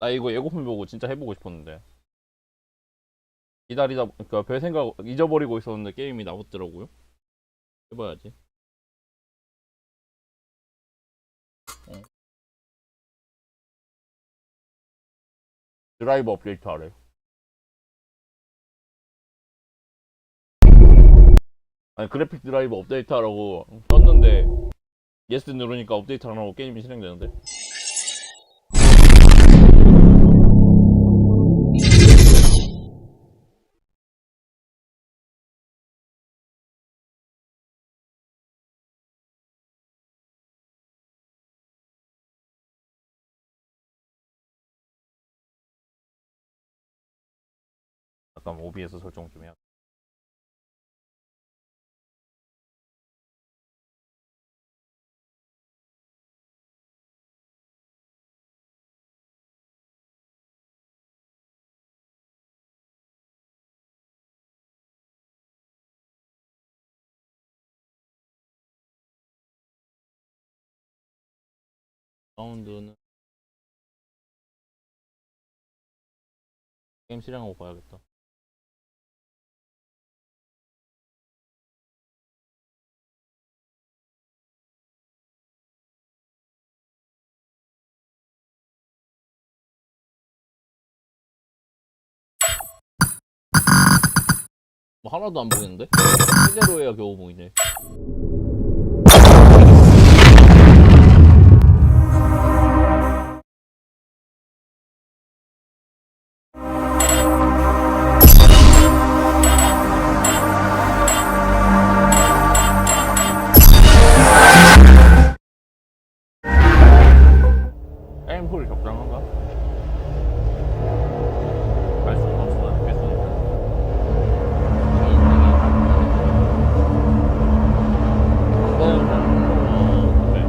나 이거 예고편 보고 진짜 해보고 싶었는데 기다리다 그러니까 별 생각 잊어버리고 있었는데 게임이 나왔더라고요. 해봐야지. 어. 드라이브 업데이트 하래. 아니 그래픽 드라이브 업데이트 하라고 떴는데 예스 누르니까 업데이트 안 하고 게임이 실행되는데. 잠깐 OBS 설정 좀 해야. 사운드는 게임 실행하고 봐야겠다. 뭐 하나도 안 보이는데? 실제로 해야 겨우 보이네. 게임 소리 적당한가? 알 수가 없어. 뺐으니까. 그래.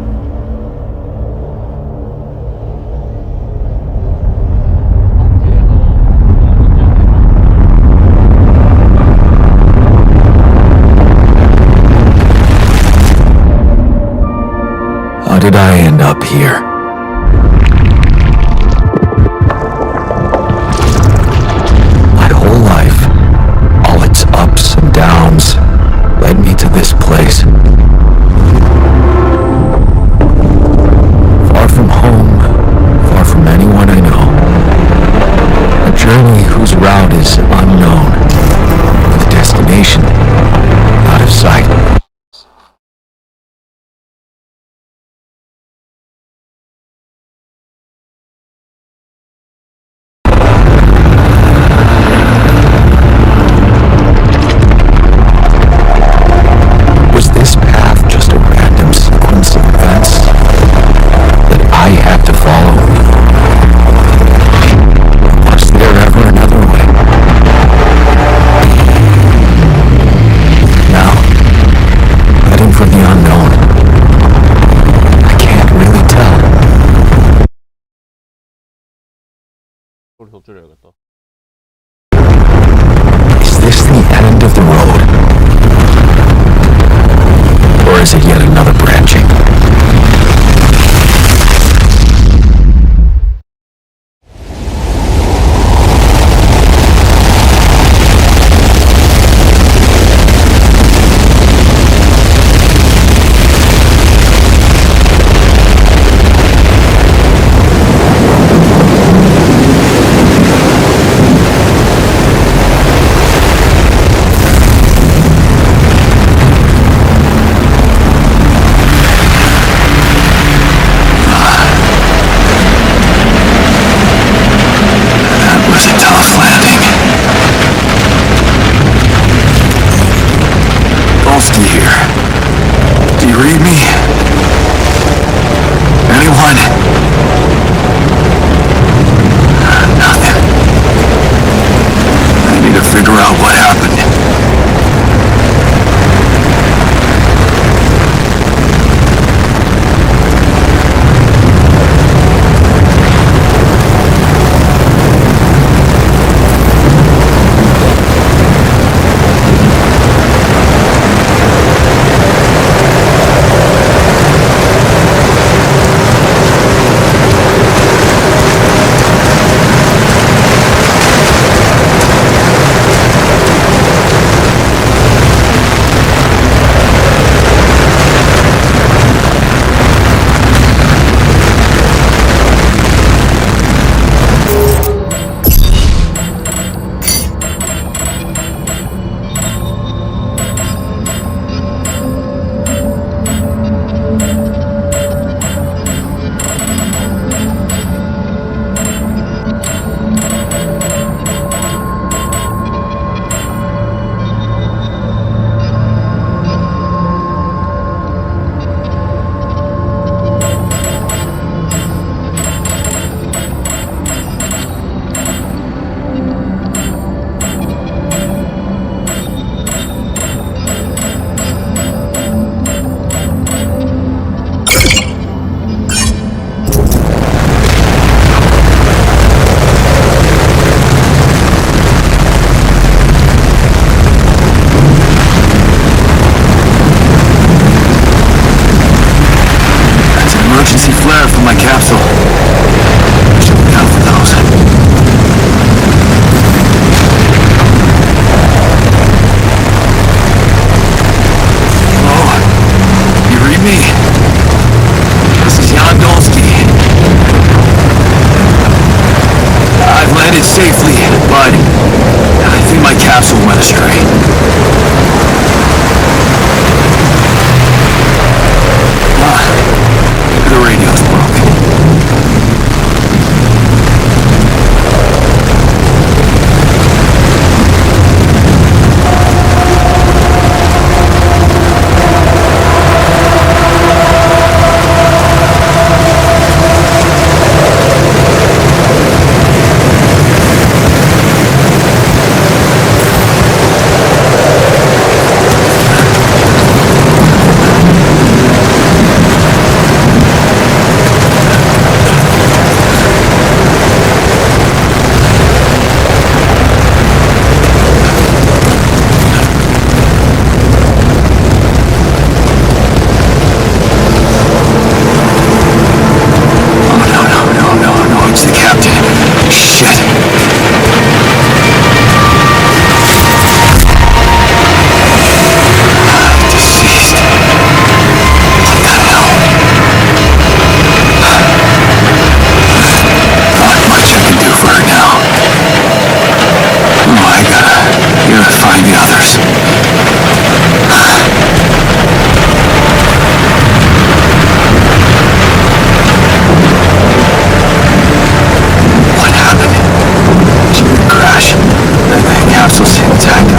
How did I end up here? My whole life, all its ups and downs, led me to this place. Far from home, far from anyone I know. A journey whose route is unknown, with a destination out of sight. Was this path just a random sequence of events that I had to follow? Was there ever another way? Now, heading for the unknown. I can't really tell. 소리 더 줄여야겠다. Is this the end of the road? Or is it yet another branching? That was a tough landing. Golfty here. Do you read me? Anyone? Nothing. I need to figure out what happened. went astray. Maybe the radio's broken. No, it's the captain. Shit. Deceased. What the hell? Not much I can do for her now. Oh, I gotta find the others. What happened? She didn't crash. The capsule's intact.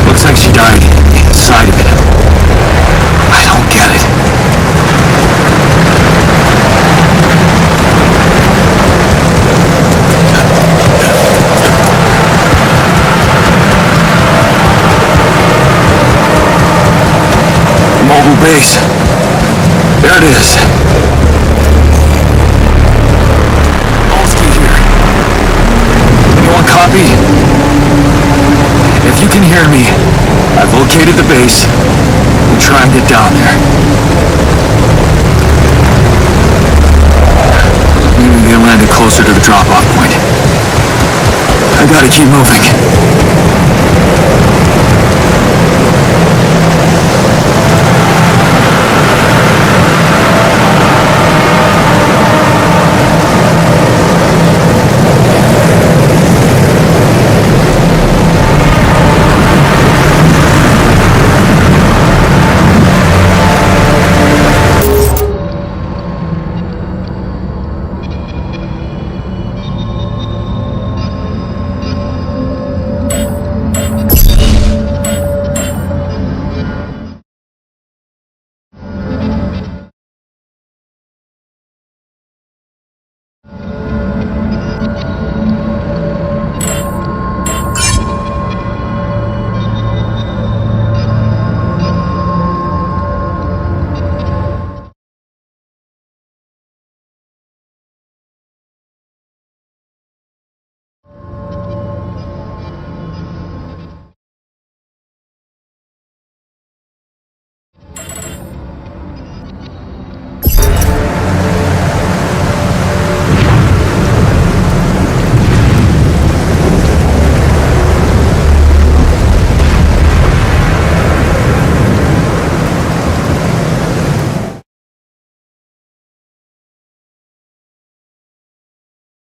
Looks like she died inside of it. I don't get it. Mobile base. There it is. Olsky here. You want copy? If you can hear me, I've located the base. We'll try and get down there. Maybe we can land it closer to the drop-off point. I gotta keep moving.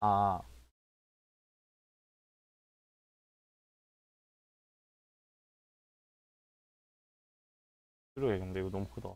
아, 그러게. 근데 이거 너무 크다.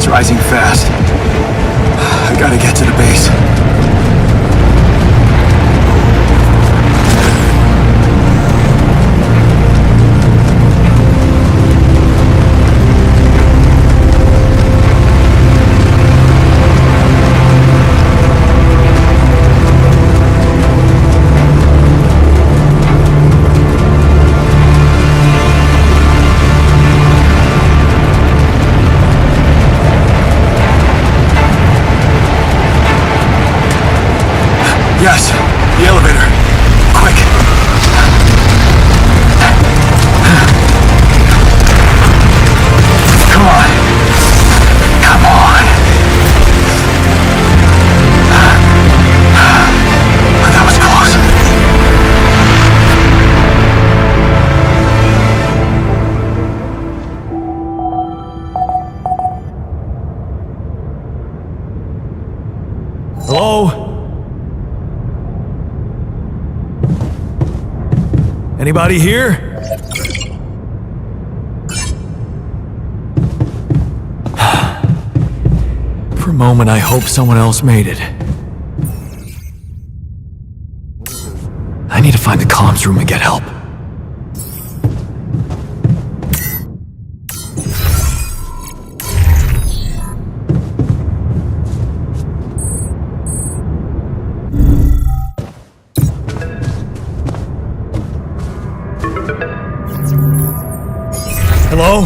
It's rising fast. I gotta get to the base. Yes, the elevator. Quick. Come on. Come on. That was close. Hello? Anybody here? For a moment, I hope someone else made it. I need to find the comms room and get help. Hello?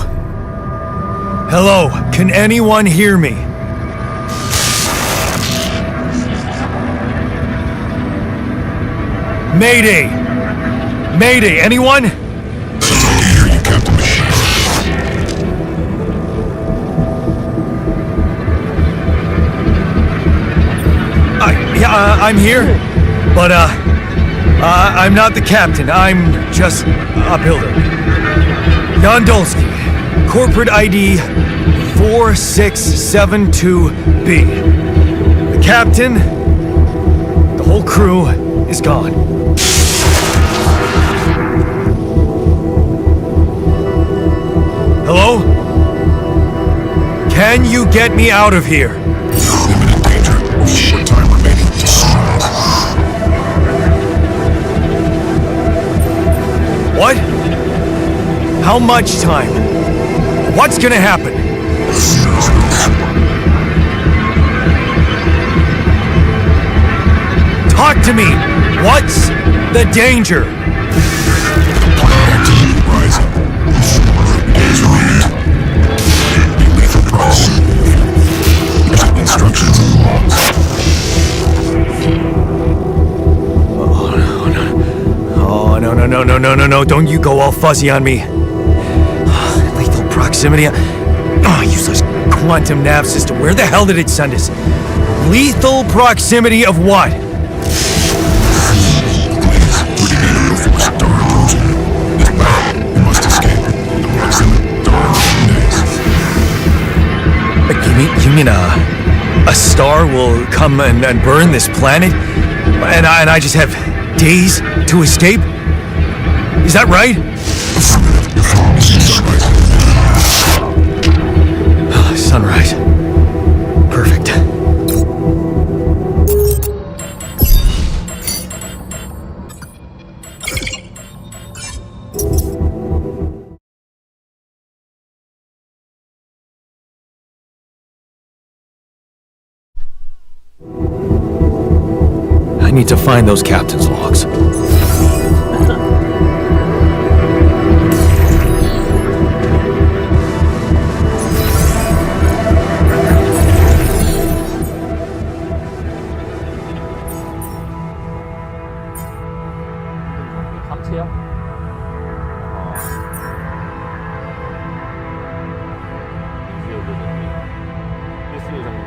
Hello? Can anyone hear me? Mayday! Mayday, anyone? I can hear you, Captain Machine. I'm here, but I'm not the captain. I'm just a builder. Yondolski, corporate ID 4672B. The captain, the whole crew is gone. Hello? Can you get me out of here? Imminent danger. Short time remaining. What? How much time? What's gonna happen? Talk to me! What's the danger? Altitude rising. Days remain. Be lethal price. Instructions and logs. Oh, no, don't you go all fuzzy on me. Lethal proximity. Oh, useless quantum nav system. Where the hell did it send us? Lethal proximity of what? You mean a star will come and burn this planet? And I just have days to escape? Is that right? Sunrise. Perfect. I need to find those captain's logs. 삼체요? 필수 장비.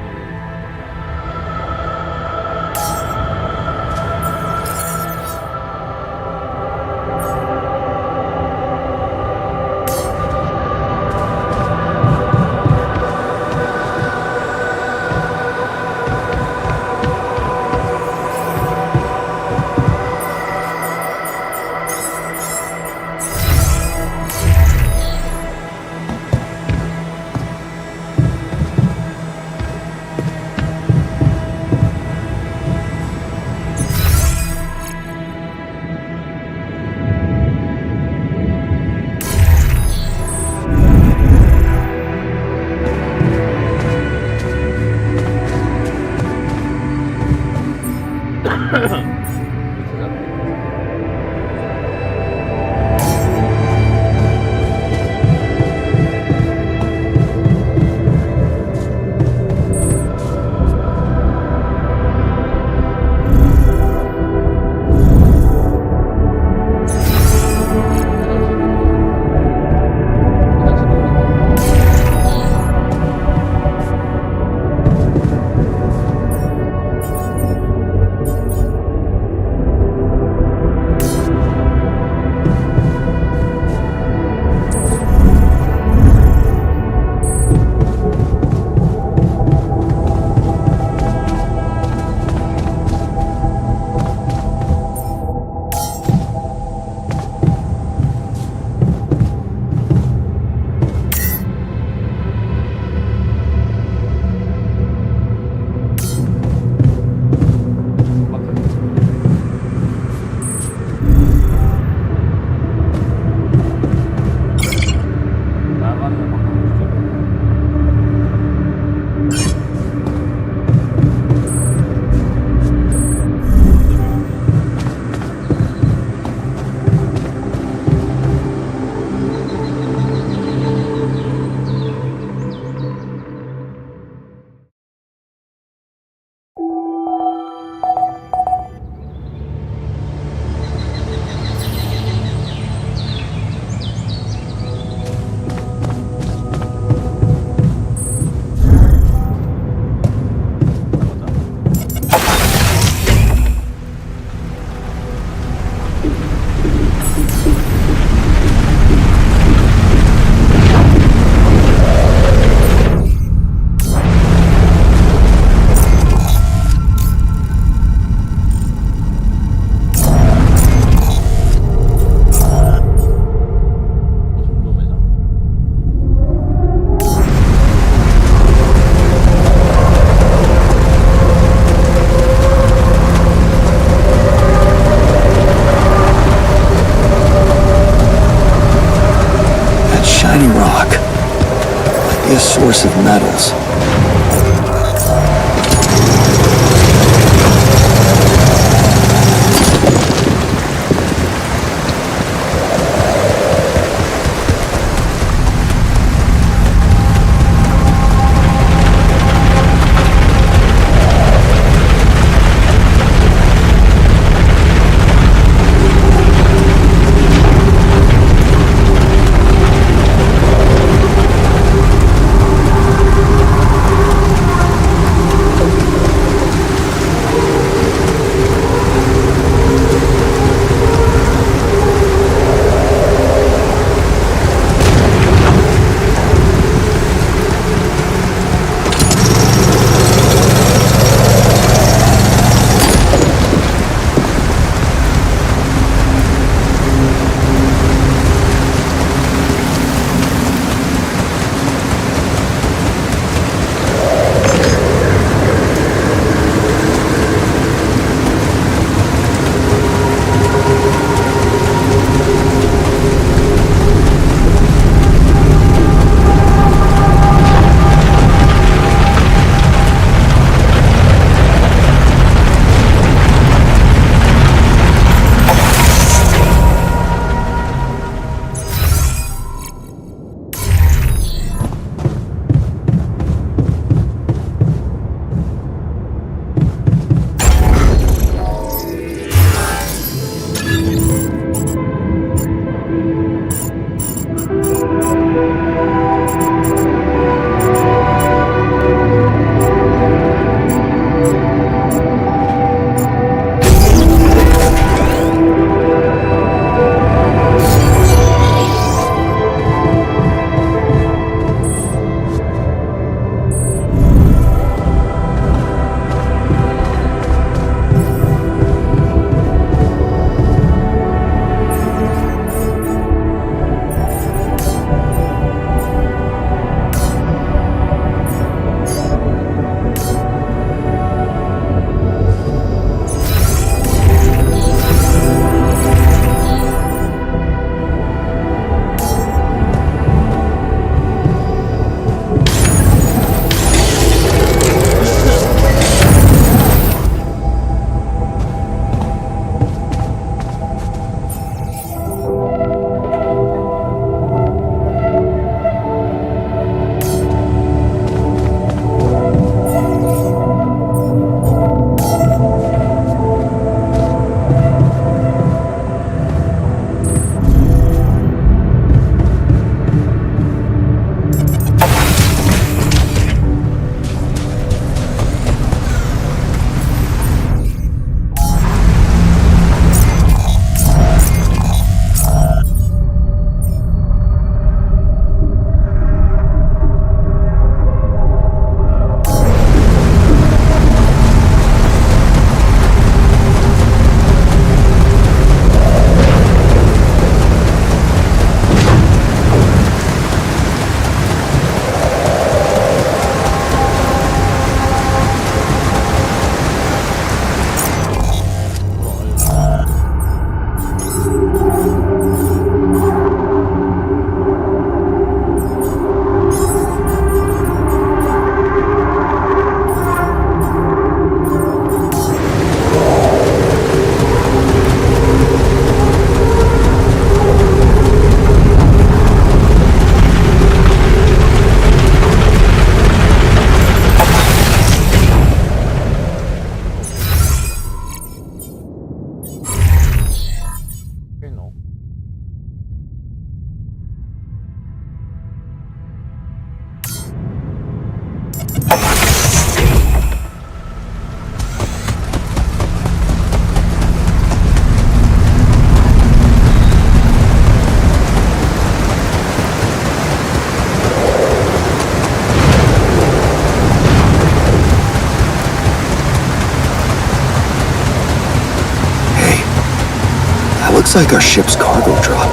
a source of metals. Looks like our ship's cargo drop.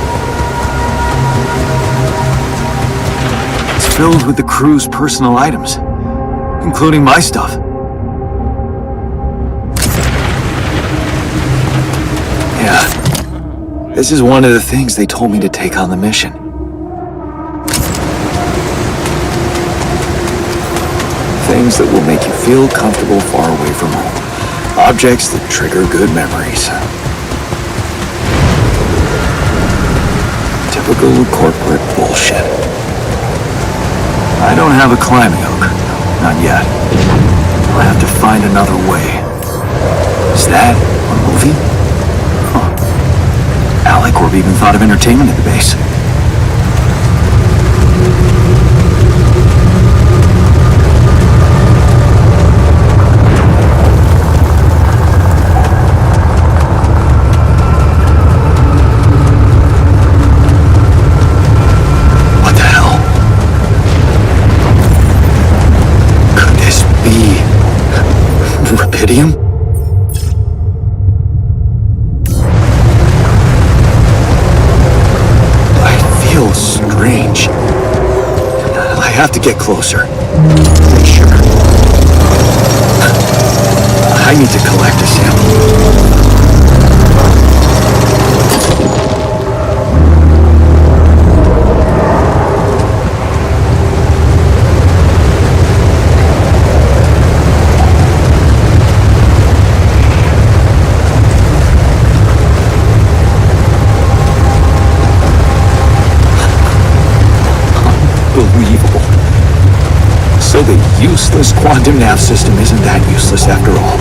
It's filled with the crew's personal items, including my stuff. Yeah, this is one of the things they told me to take on the mission. things that will make you feel comfortable far away from home. Objects that trigger good memories. Typical corporate bullshit. I don't have a climbing hook. Not yet. I'll have to find another way. Is that a movie? Huh. AliCorp even thought of entertainment at the base. What the hell? Could this be Rapidium? Strange. I have to get closer. Make sure. I need to collect a sample. Unbelievable. So the useless quantum nav system isn't that useless after all.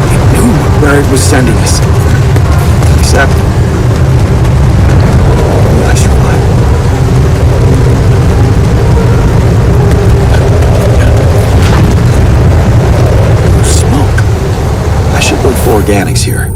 It knew where it was sending us. Except... Nice one. Smoke. I should look for organics here.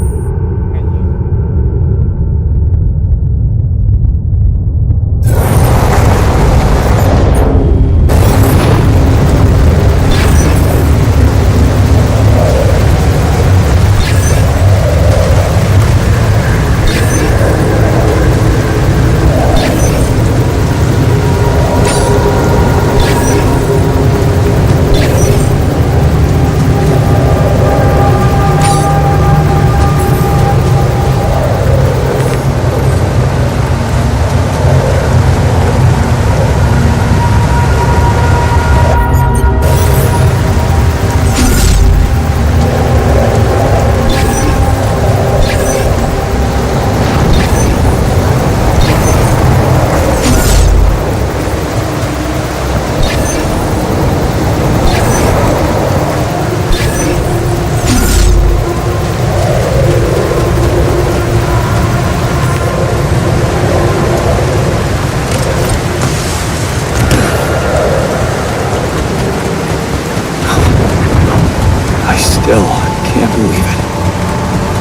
Still, I can't believe it.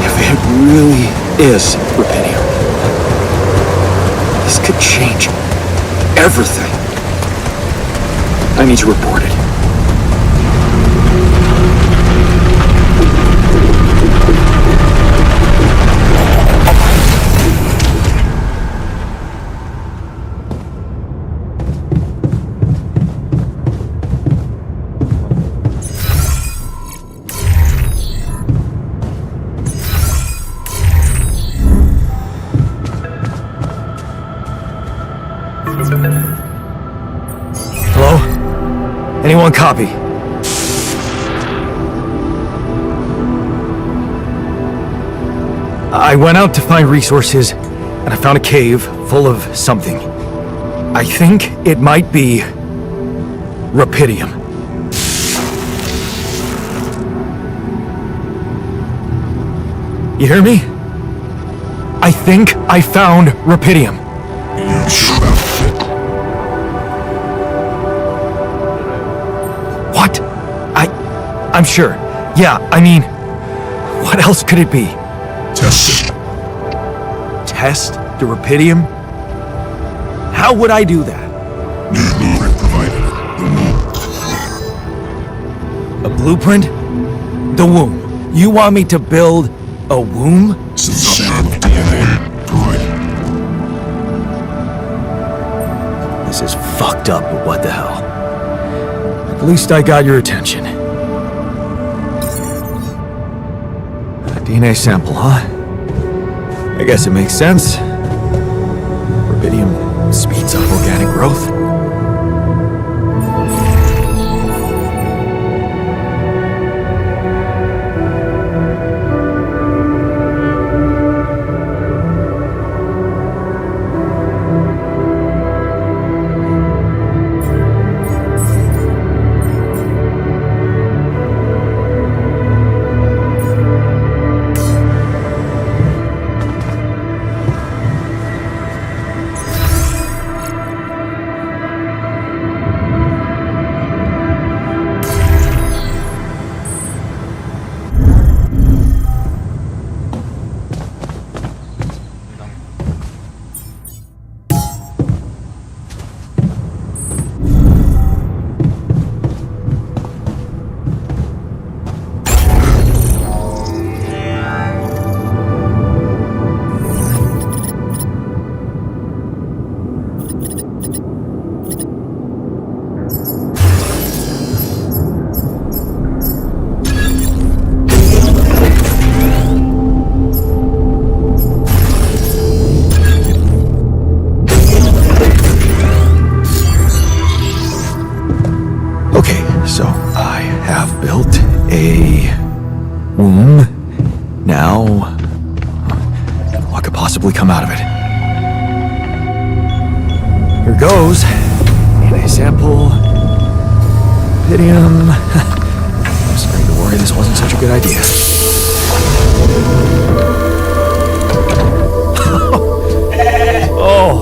If it really is Rapidium, this could change everything. I need to report it. Hello? Anyone copy? I went out to find resources, and I found a cave full of something. I think it might be Rapidium. You hear me? I think I found Rapidium. You sure about it? What? I'm sure. Yeah, I mean, what else could it be? Test it. Test the Rapidium? How would I do that? New blueprint provided. The womb. A blueprint? The womb. You want me to build a womb? Some sample of DNA provided. This is fucked up, but what the hell? At least I got your attention. A DNA sample, huh? I guess it makes sense. Rapidium speeds up organic growth. goes. DNA sample. Pydium. I'm starting to worry this wasn't such a good idea. Oh.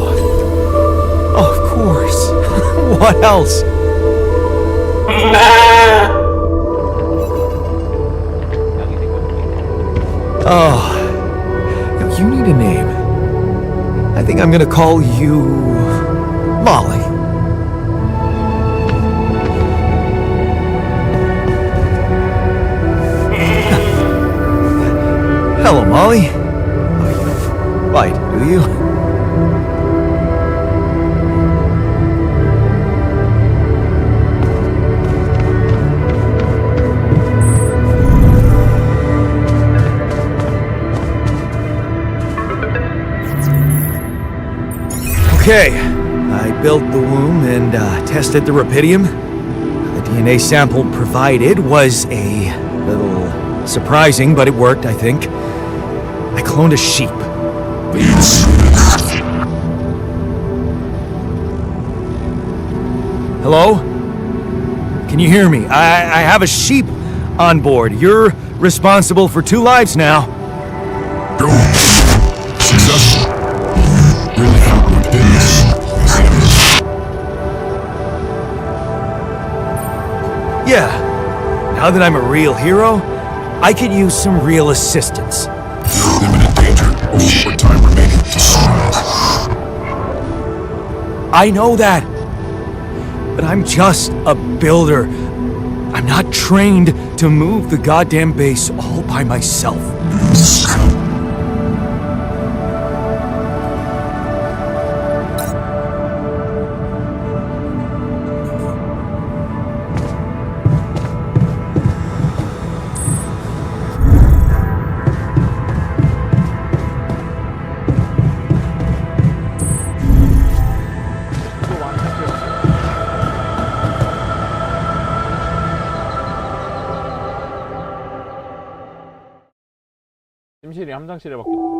Oh, of course. What else? Oh. Yo, you need a name. I think I'm gonna call you Molly. Hello, Molly. Oh, you bite, do you? Okay, I built the womb and tested the rapidium. The DNA sample provided was a little surprising, but it worked, I think. I cloned a sheep. Hello? Can you hear me? I have a sheep on board. You're responsible for 2 lives now. Go. Successful. Really help with business. Yeah. Now that I'm a real hero, I could use some real assistance. You're in imminent danger. Only short time remaining to survive. I know that. But I'm just a builder. I'm not trained to move the goddamn base all by myself. 침실이 함장실에밖에 없어.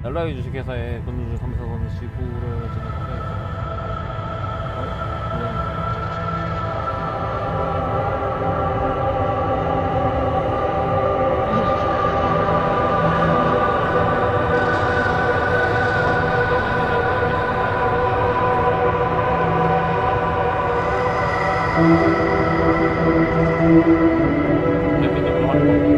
연락해 주식회사에 근로중 감사원의 지구를 진행하셔야죠. 대표적으로 하는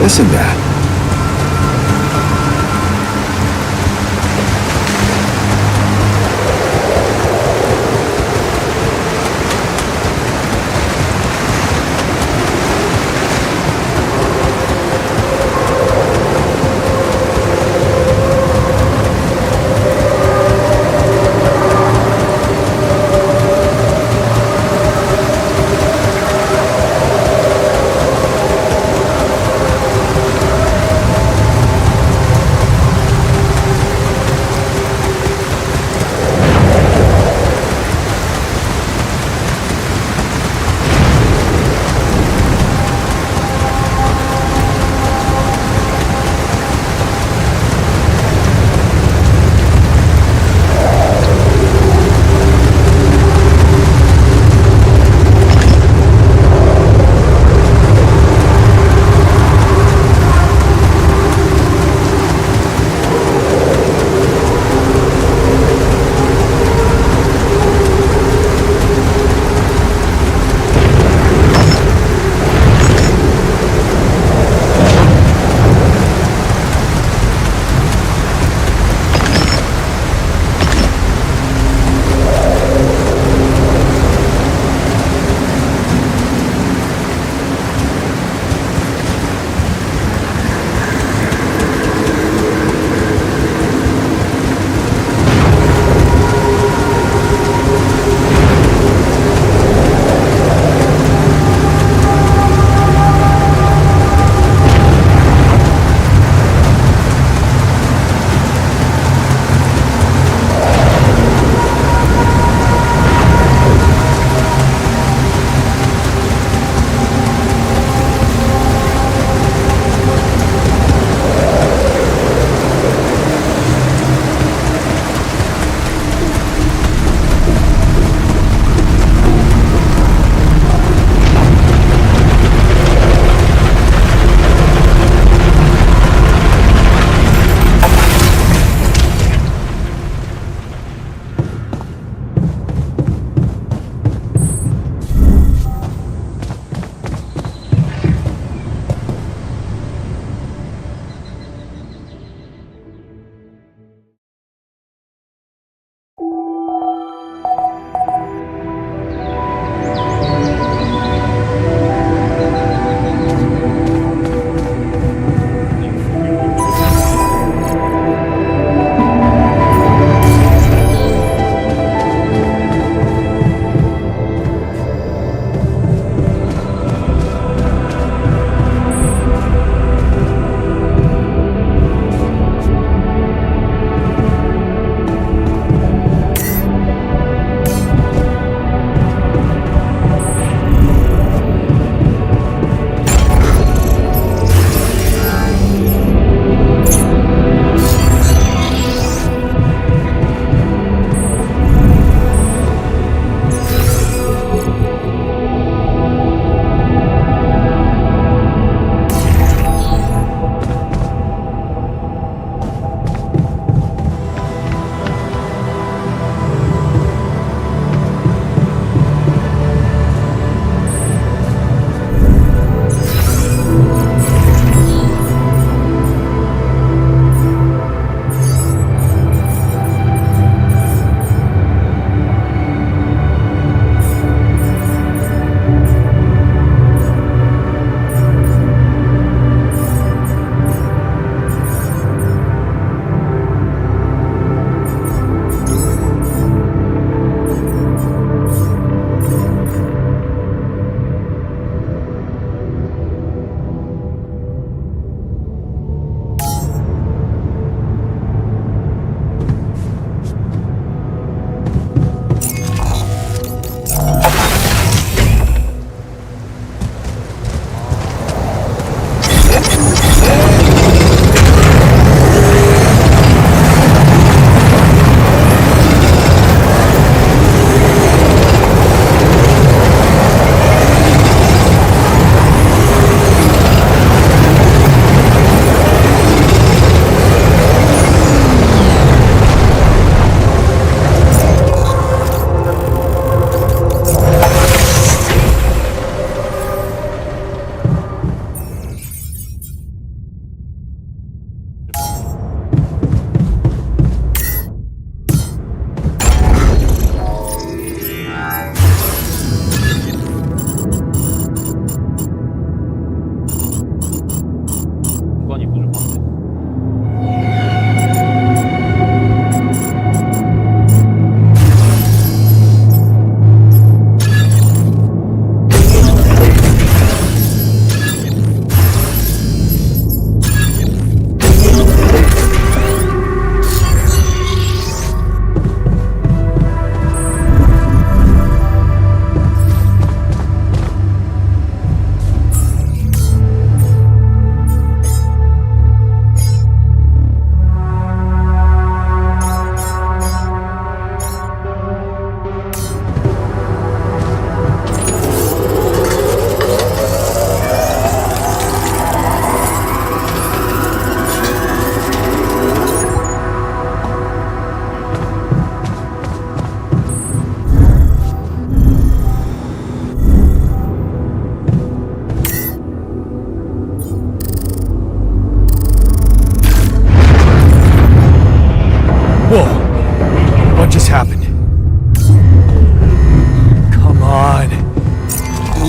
missing that.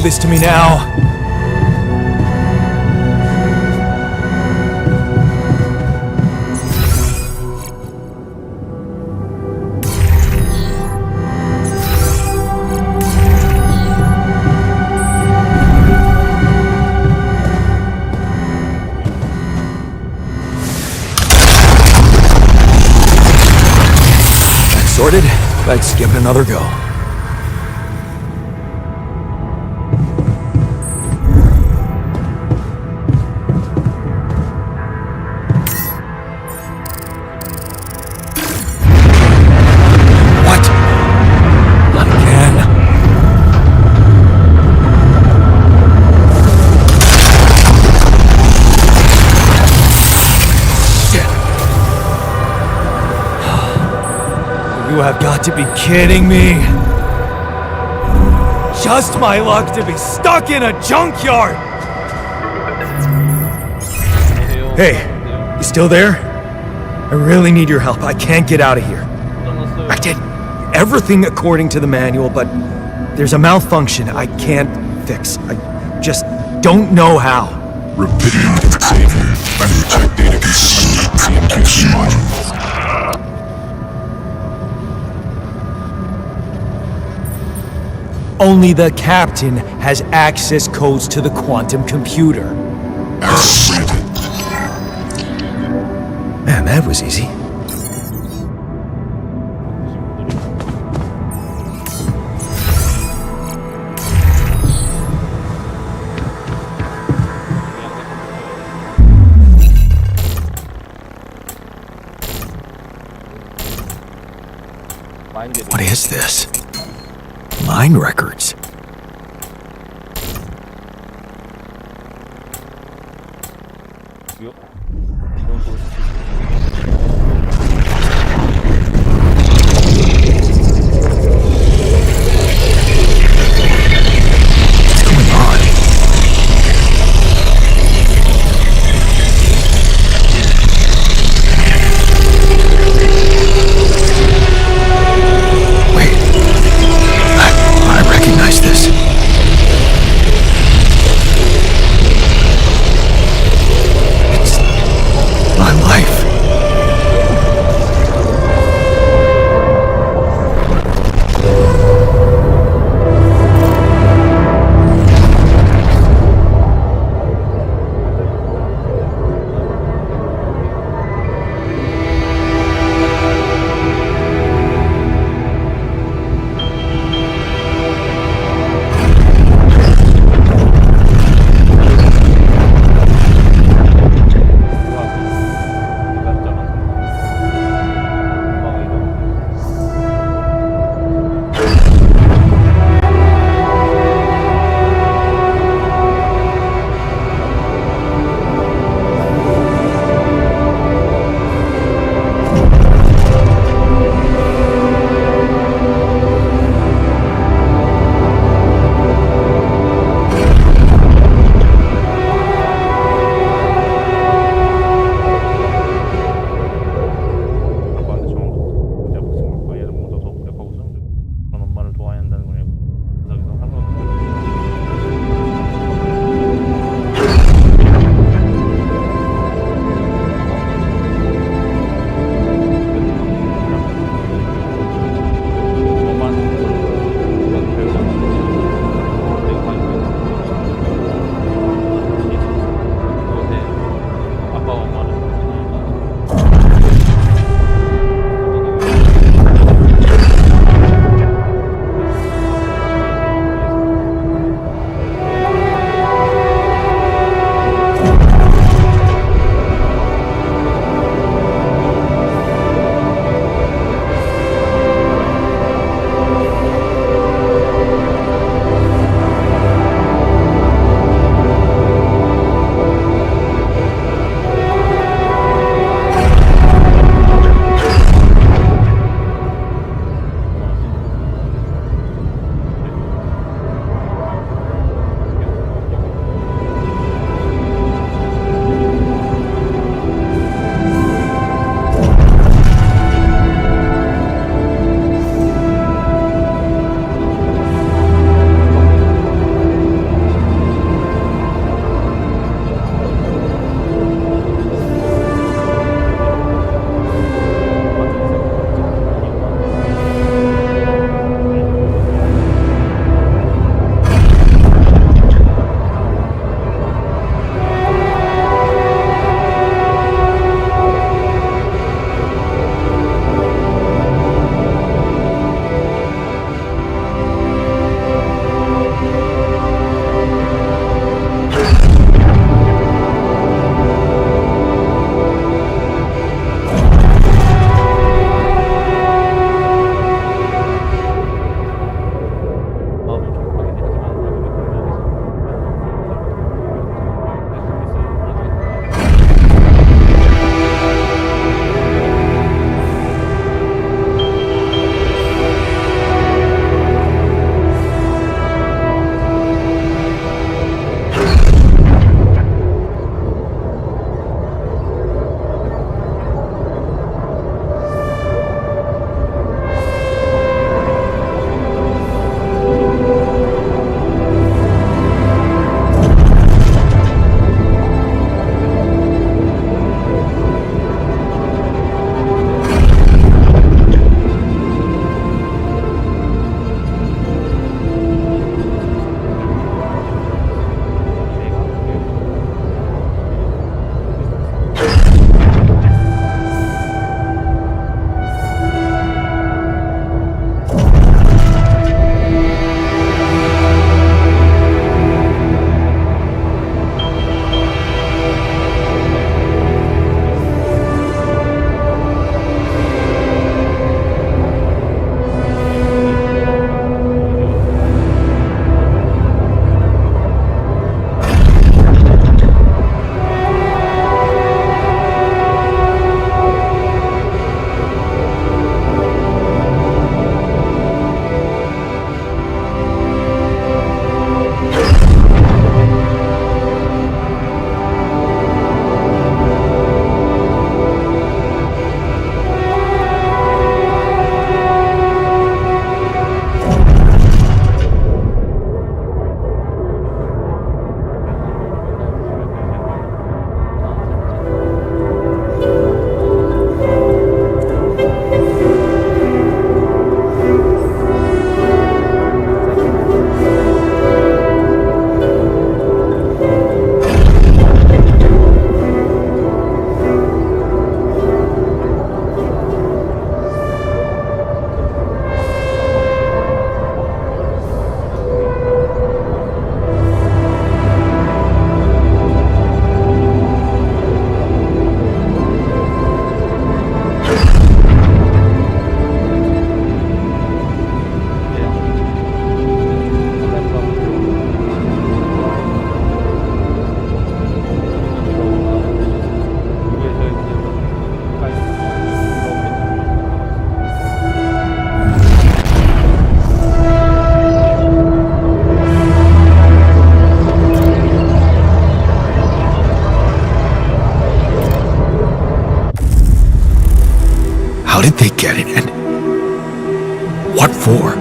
this to me now. Sorted. Let's give it another go. What? Not again. Shit. You have got to be kidding me. Just my luck to be stuck in a junkyard. Hey, you still there? I really need your help. I can't get out of here. I did everything according to the manual, but there's a malfunction I can't fix. I just don't know how. Rubidium Xavier. Check data consistent with CMQ module. Only the captain has access codes to the quantum computer. Access granted. Man, that was easy. What is this? Mine records. What's going on? Wait. I recognize this. It's did they get it, and what for?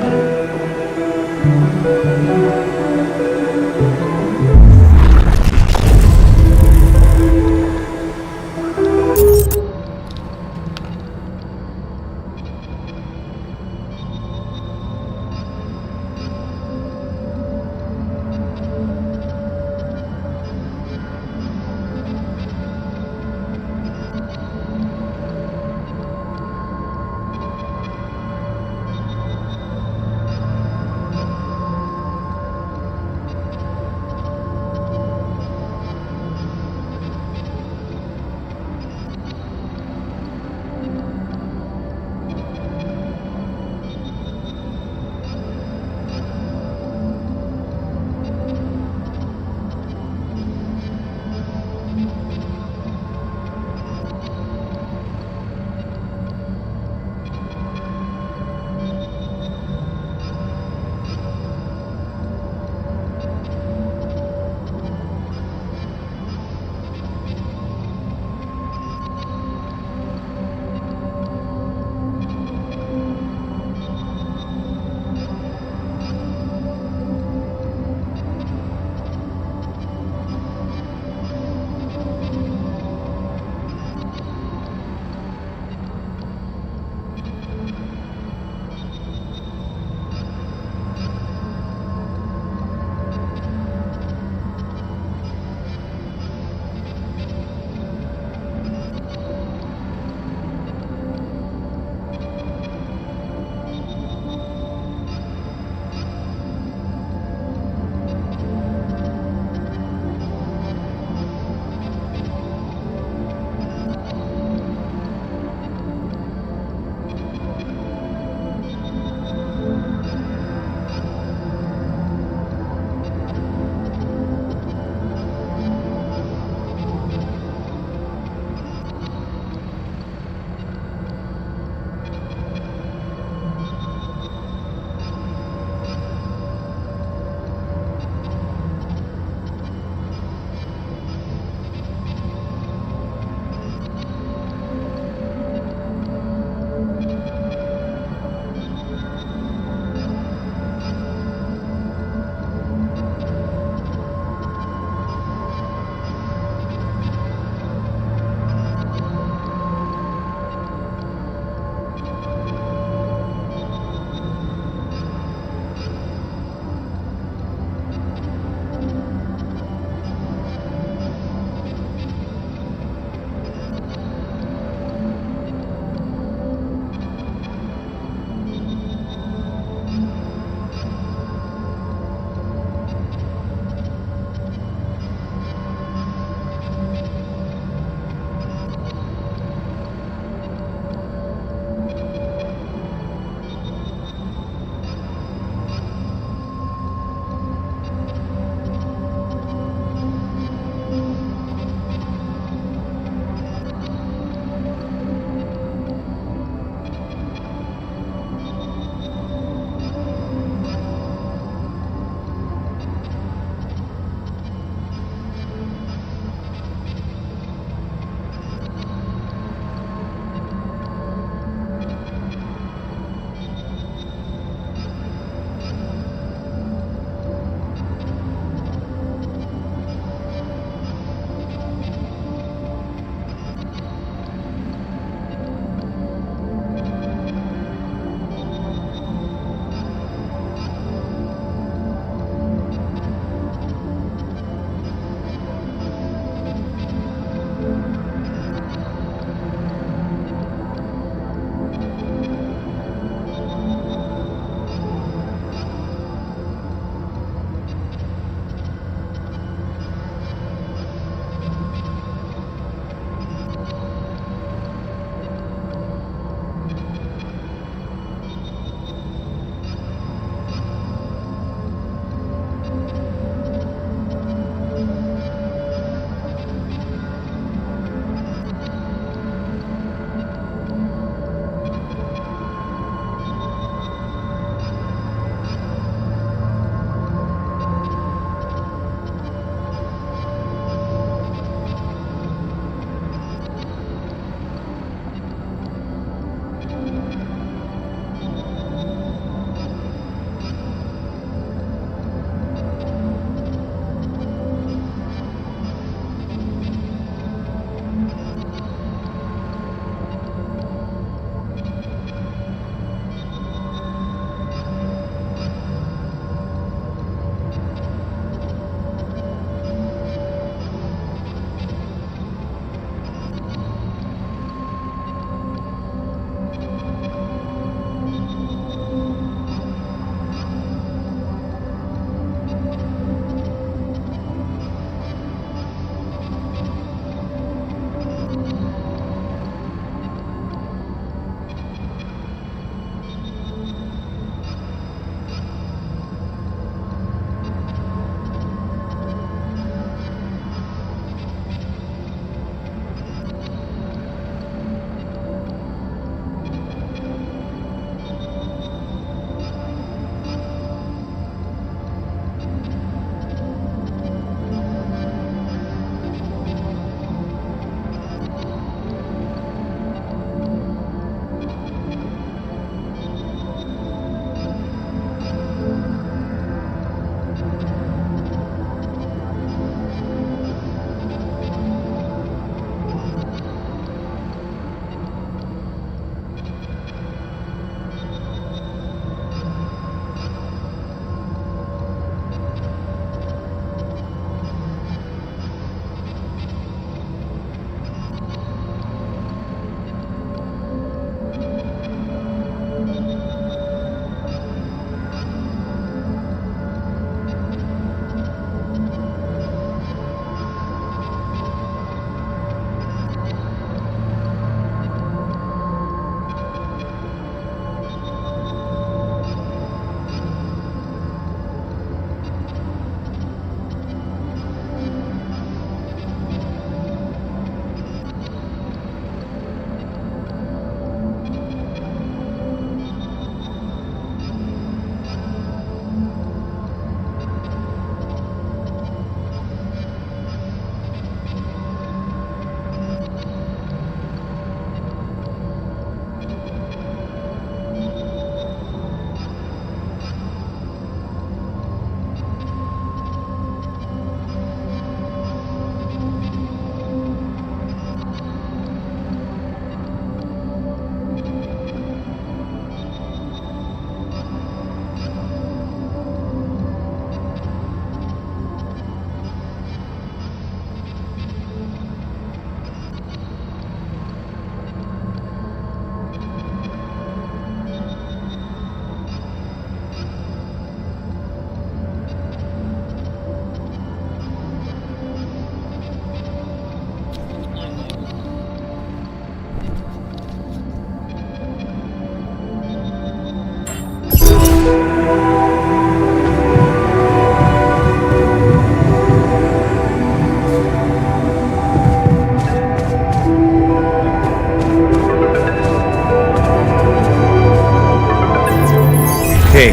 Okay.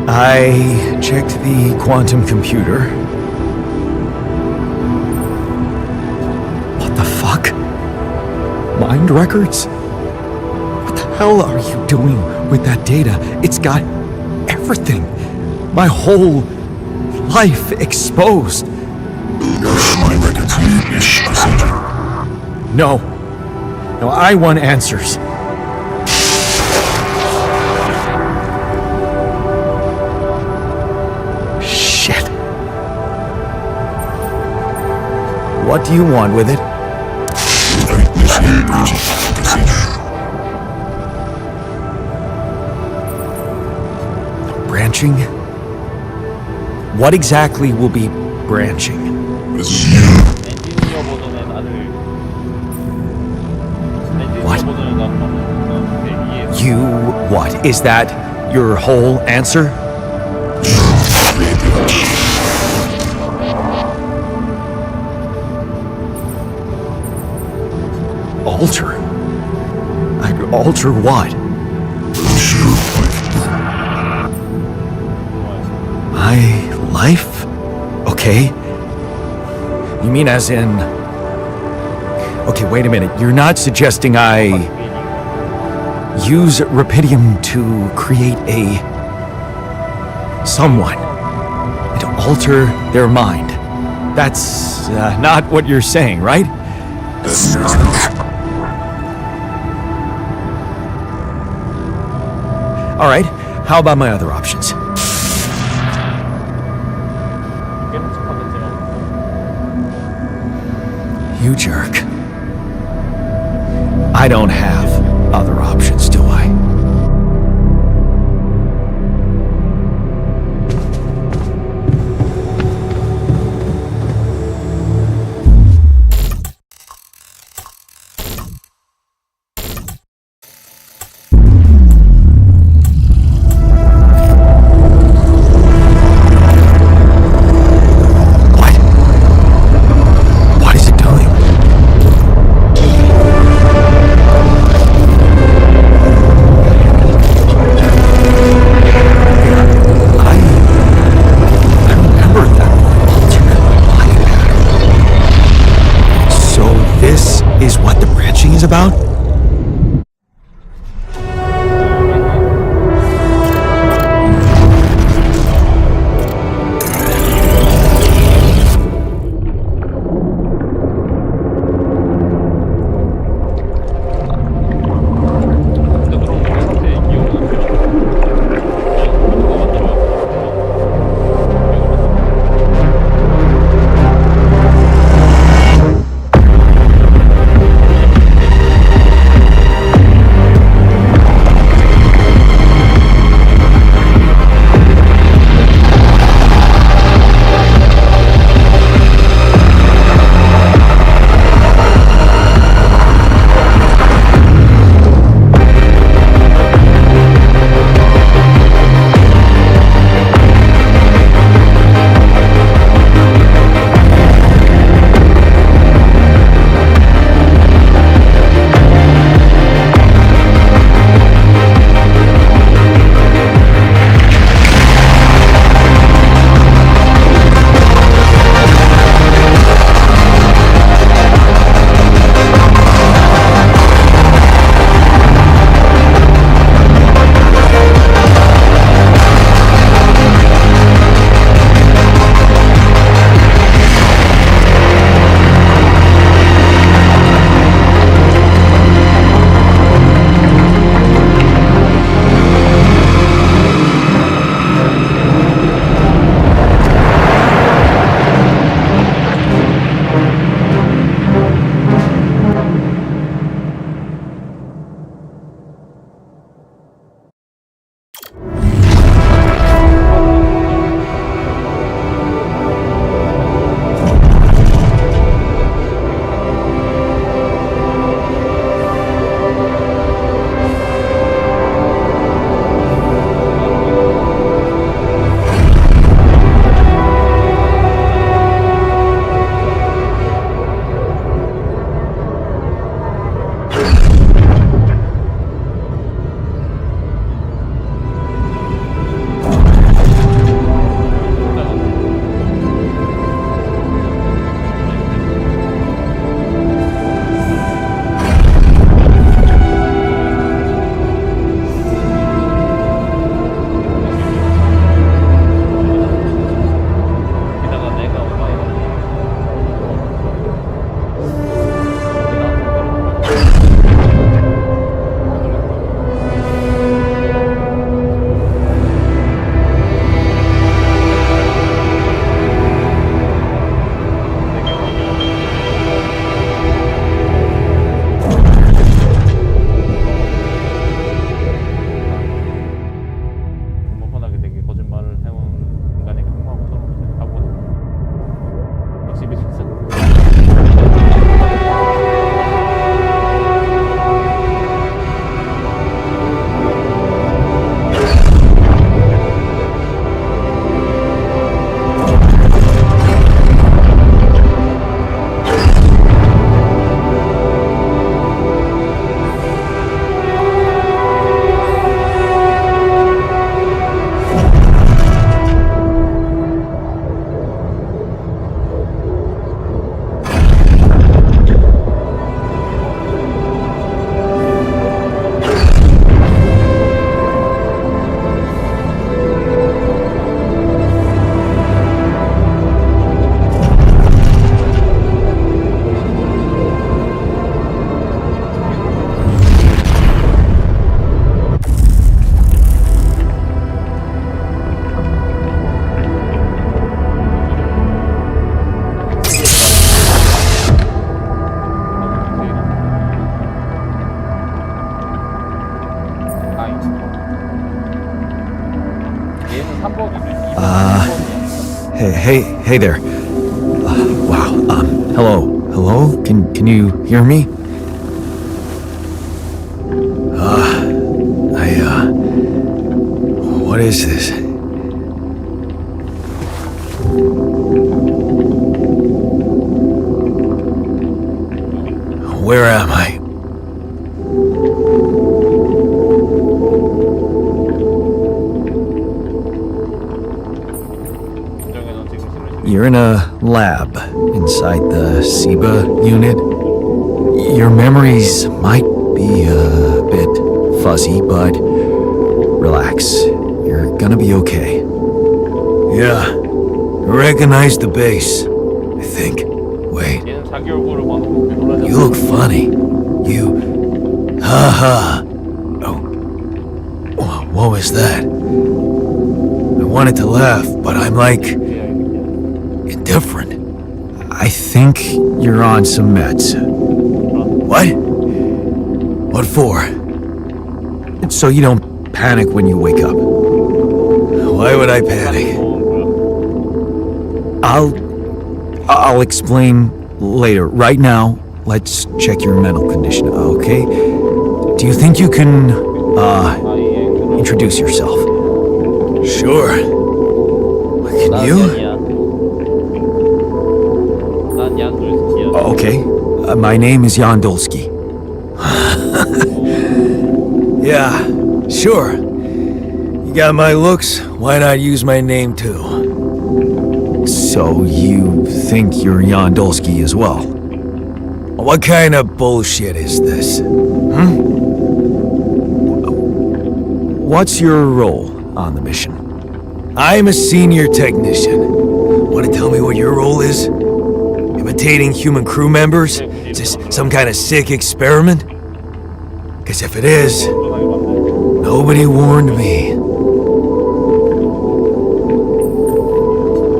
I checked the quantum computer. What the fuck? Mind records? What the hell are you doing with that data? It's got everything. My whole life exposed. My records is procedure. No. No, I want answers. Shit. What do you want with it? Initiate breaching procedure. Branching? What exactly will be branching? This is you. 엔지니어 버전의 나를 What? 엔지니어 버전의 나를 만났어. 이해. You what? Is that your whole answer? Alter? I'd alter what? My life? Okay. You mean as in... Okay, wait a minute. You're not suggesting I use Rapidium to create a... someone. And to alter their mind. That's not what you're saying, right? That's not. All right. How about my other options? 깨름직하겠지만 You jerk. I don't have other options, do I? What? What is it doing? I remember that alternate body pattern. So this is what the branching is about? 근데 그럼 우리한테 기억은 필요 없어. 누가 만들어? Hey there. Wow. Hello? Can you hear me? What is this? Where am I? You're in a lab inside the SIBA unit. Your memories might be a bit fuzzy, but relax. You're gonna be okay. Yeah, I recognize the base, I think. Wait, 얘는 자기 얼굴을 봐도 그렇게 놀라지 you look funny. Haha. Oh, what was that? I wanted to laugh, but I'm like indifferent. I think you're on some meds. What? What for? So you don't panic when you wake up. Why would I panic? I'll explain later. Right now, let's check your mental condition, okay? Do you think you can, introduce yourself? Sure. Can you? 난 얀돌스키야. Okay. My name is Jan Dolsky. Yeah, sure. You got my looks, why not use my name too? So you think you're Jan Dolsky as well? What kind of bullshit is this? What's your role on the mission? I'm a senior technician. Want to tell me what your role is? Imitating human crew members? Is this some kind of sick experiment? Because if it is, nobody warned me.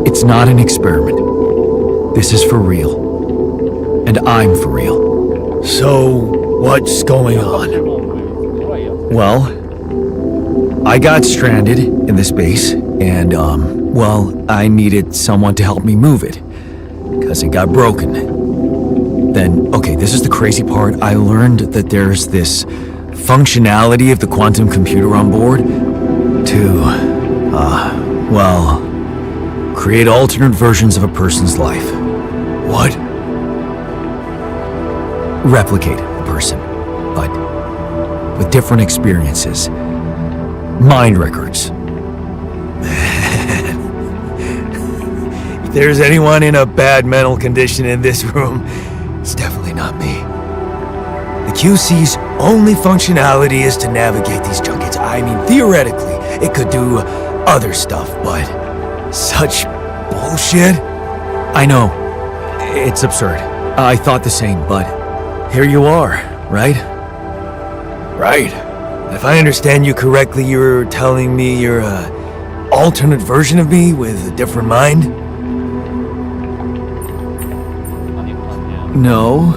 It's not an experiment. This is for real. And I'm for real. So, what's going on? Well, I got stranded in this base, and, I needed someone to help me move it. Because it got broken. Then, okay, this is the crazy part. I learned that there's this functionality of the quantum computer on board to, create alternate versions of a person's life. What? Replicate a person, but with different experiences. Mind records. If there's anyone in a bad mental condition in this room, it's definitely not me. The QC's only functionality is to navigate these junkets. I mean, theoretically, it could do other stuff, but such bullshit? I know. It's absurd. I thought the same, but here you are, right? Right. If I understand you correctly, you're telling me you're a alternate version of me with a different mind? No.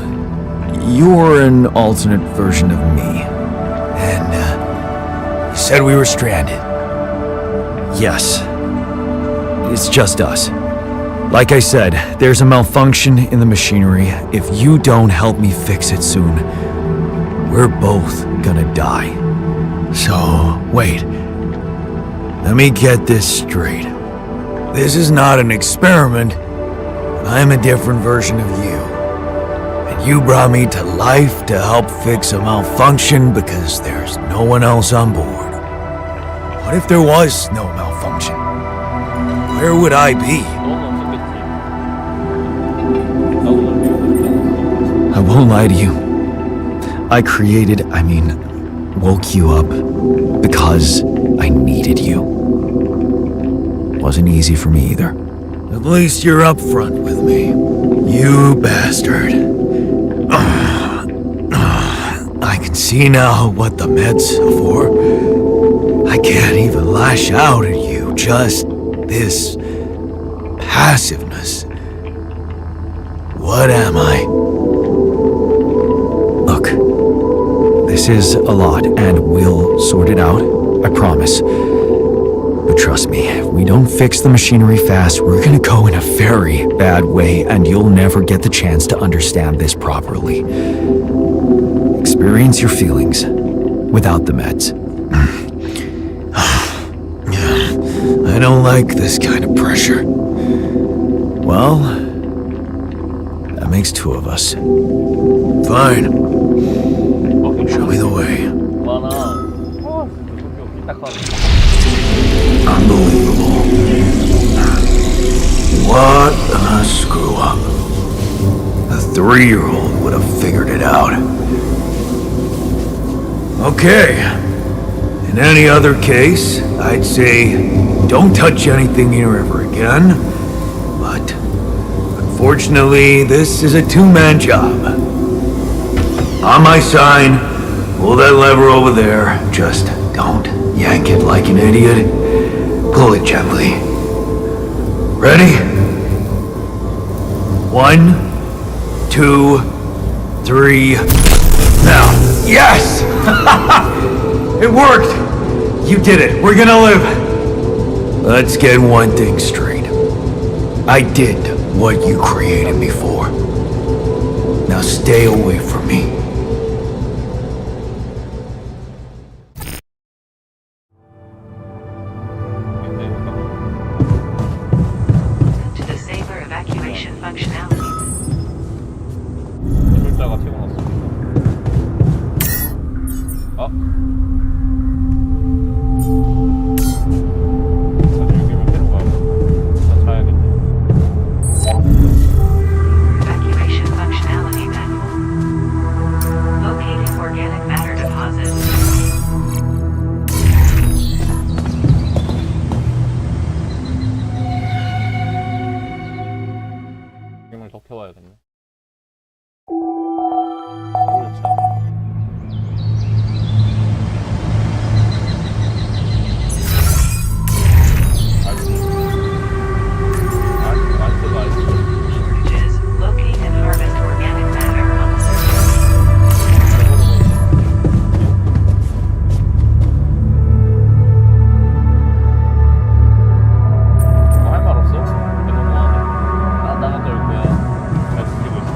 You're an alternate version of me. And, you said we were stranded. Yes. It's just us. Like I said, there's a malfunction in the machinery. If you don't help me fix it soon, we're both gonna die. So, wait. Let me get this straight. This is not an experiment. I'm a different version of you. And you brought me to life to help fix a malfunction because there's no one else on board. What if there was no malfunction? Where would I be? I won't lie to you. I woke you up because I needed you. Wasn't easy for me either. At least you're upfront with me. You bastard. I can see now what the meds are for. I can't even lash out at you. Just this passiveness. What am I? Look, this is a lot, and we'll sort it out, I promise. But trust me, if we don't fix the machinery fast, we're gonna go in a very bad way, and you'll never get the chance to understand this properly. Experience your feelings without the meds. I don't like this kind of pressure. Well, that makes two of us. Fine. Show me the way. 많아. 아, 진짜 성격 딱하네. Unbelievable. What a screw up. A 3-year-old would have figured it out. Okay. In any other case, I'd say don't touch anything here ever again. But unfortunately, this is a two-man job. On my sign, pull that lever over there. Just don't yank it like an idiot. Pull it gently. Ready? 1, 2, 3. Now, yes! It worked! You did it. We're gonna live. Let's get one thing straight. I did what you created me for. Now stay away from me. To disable evacuation functionality. 기술자가 튀어나왔습니다. 아? 여기면 새로 가야 나 자야겠네. Evacuation functionality manual. Locating organic matter deposit. 힘을 더 켜와야겠네. 옳차. Bridges. Locate and harvest organic matter on the surface. 뭐 할 말 없어? 너무하네. 나 나갔다 올 거야. 잘 지키고 있어.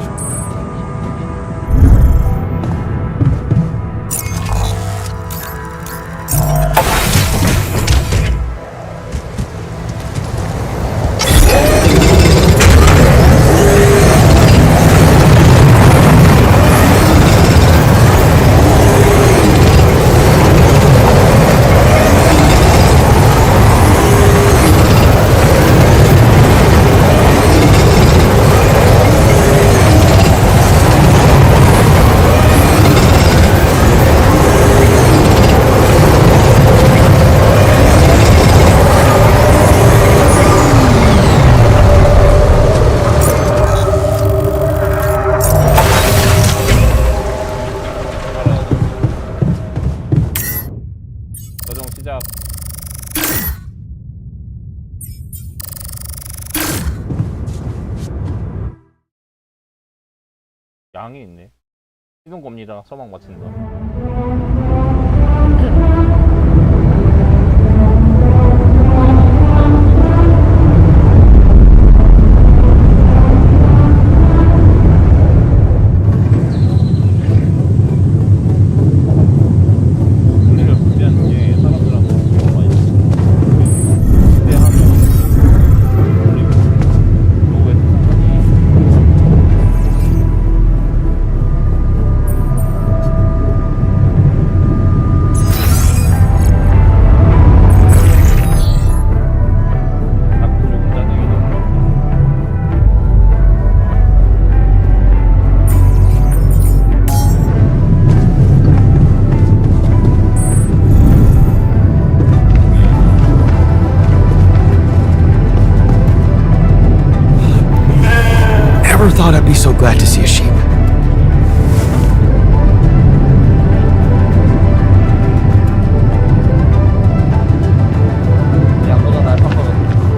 조정 시작. 양이 있네. 이동 겁니다. 서막 마친다. 오늘을 준비하는 게 사람들하고 너무 많이 기대하면 그리고 노후의 세상이 자꾸 조금 짜증이 나고 Never thought I'd be so glad to see a sheep. 양보다 날 바꿔서 괜찮아?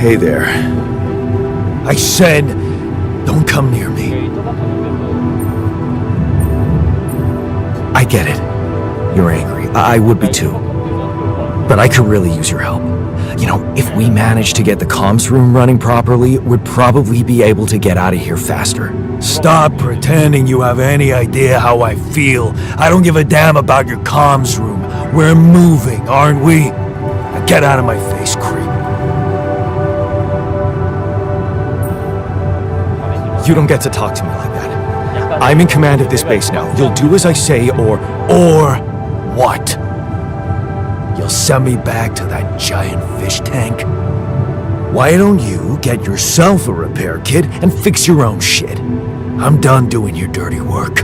Hey there. I said, Don't come near me. 이게 이 조그맣게 생겨서 I get it. You're angry. I would be too. But I could really use your help. You know, if we manage to get the comms room running properly, we'd probably be able to get out of here faster. Stop pretending you have any idea how I feel. I don't give a damn about your comms room. We're moving, aren't we? Now get out of my face, creep. You don't get to talk to me like that. I'm in command of this base now. You'll do as I say, or what? You'll send me back to that giant fish tank? Why don't you get yourself a repair kit and fix your own shit? I'm done doing your dirty work.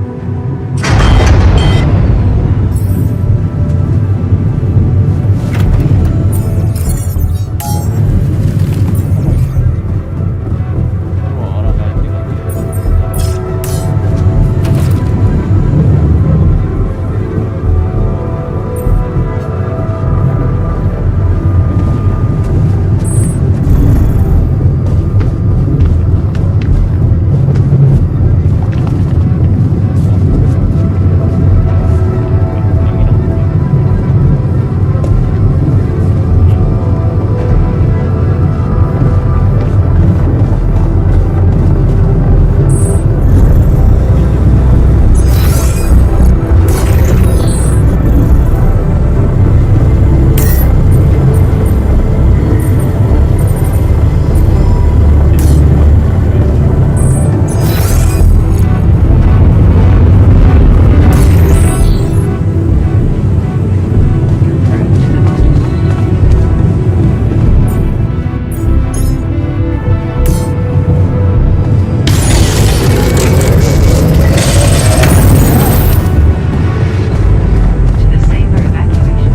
To the saber evacuation.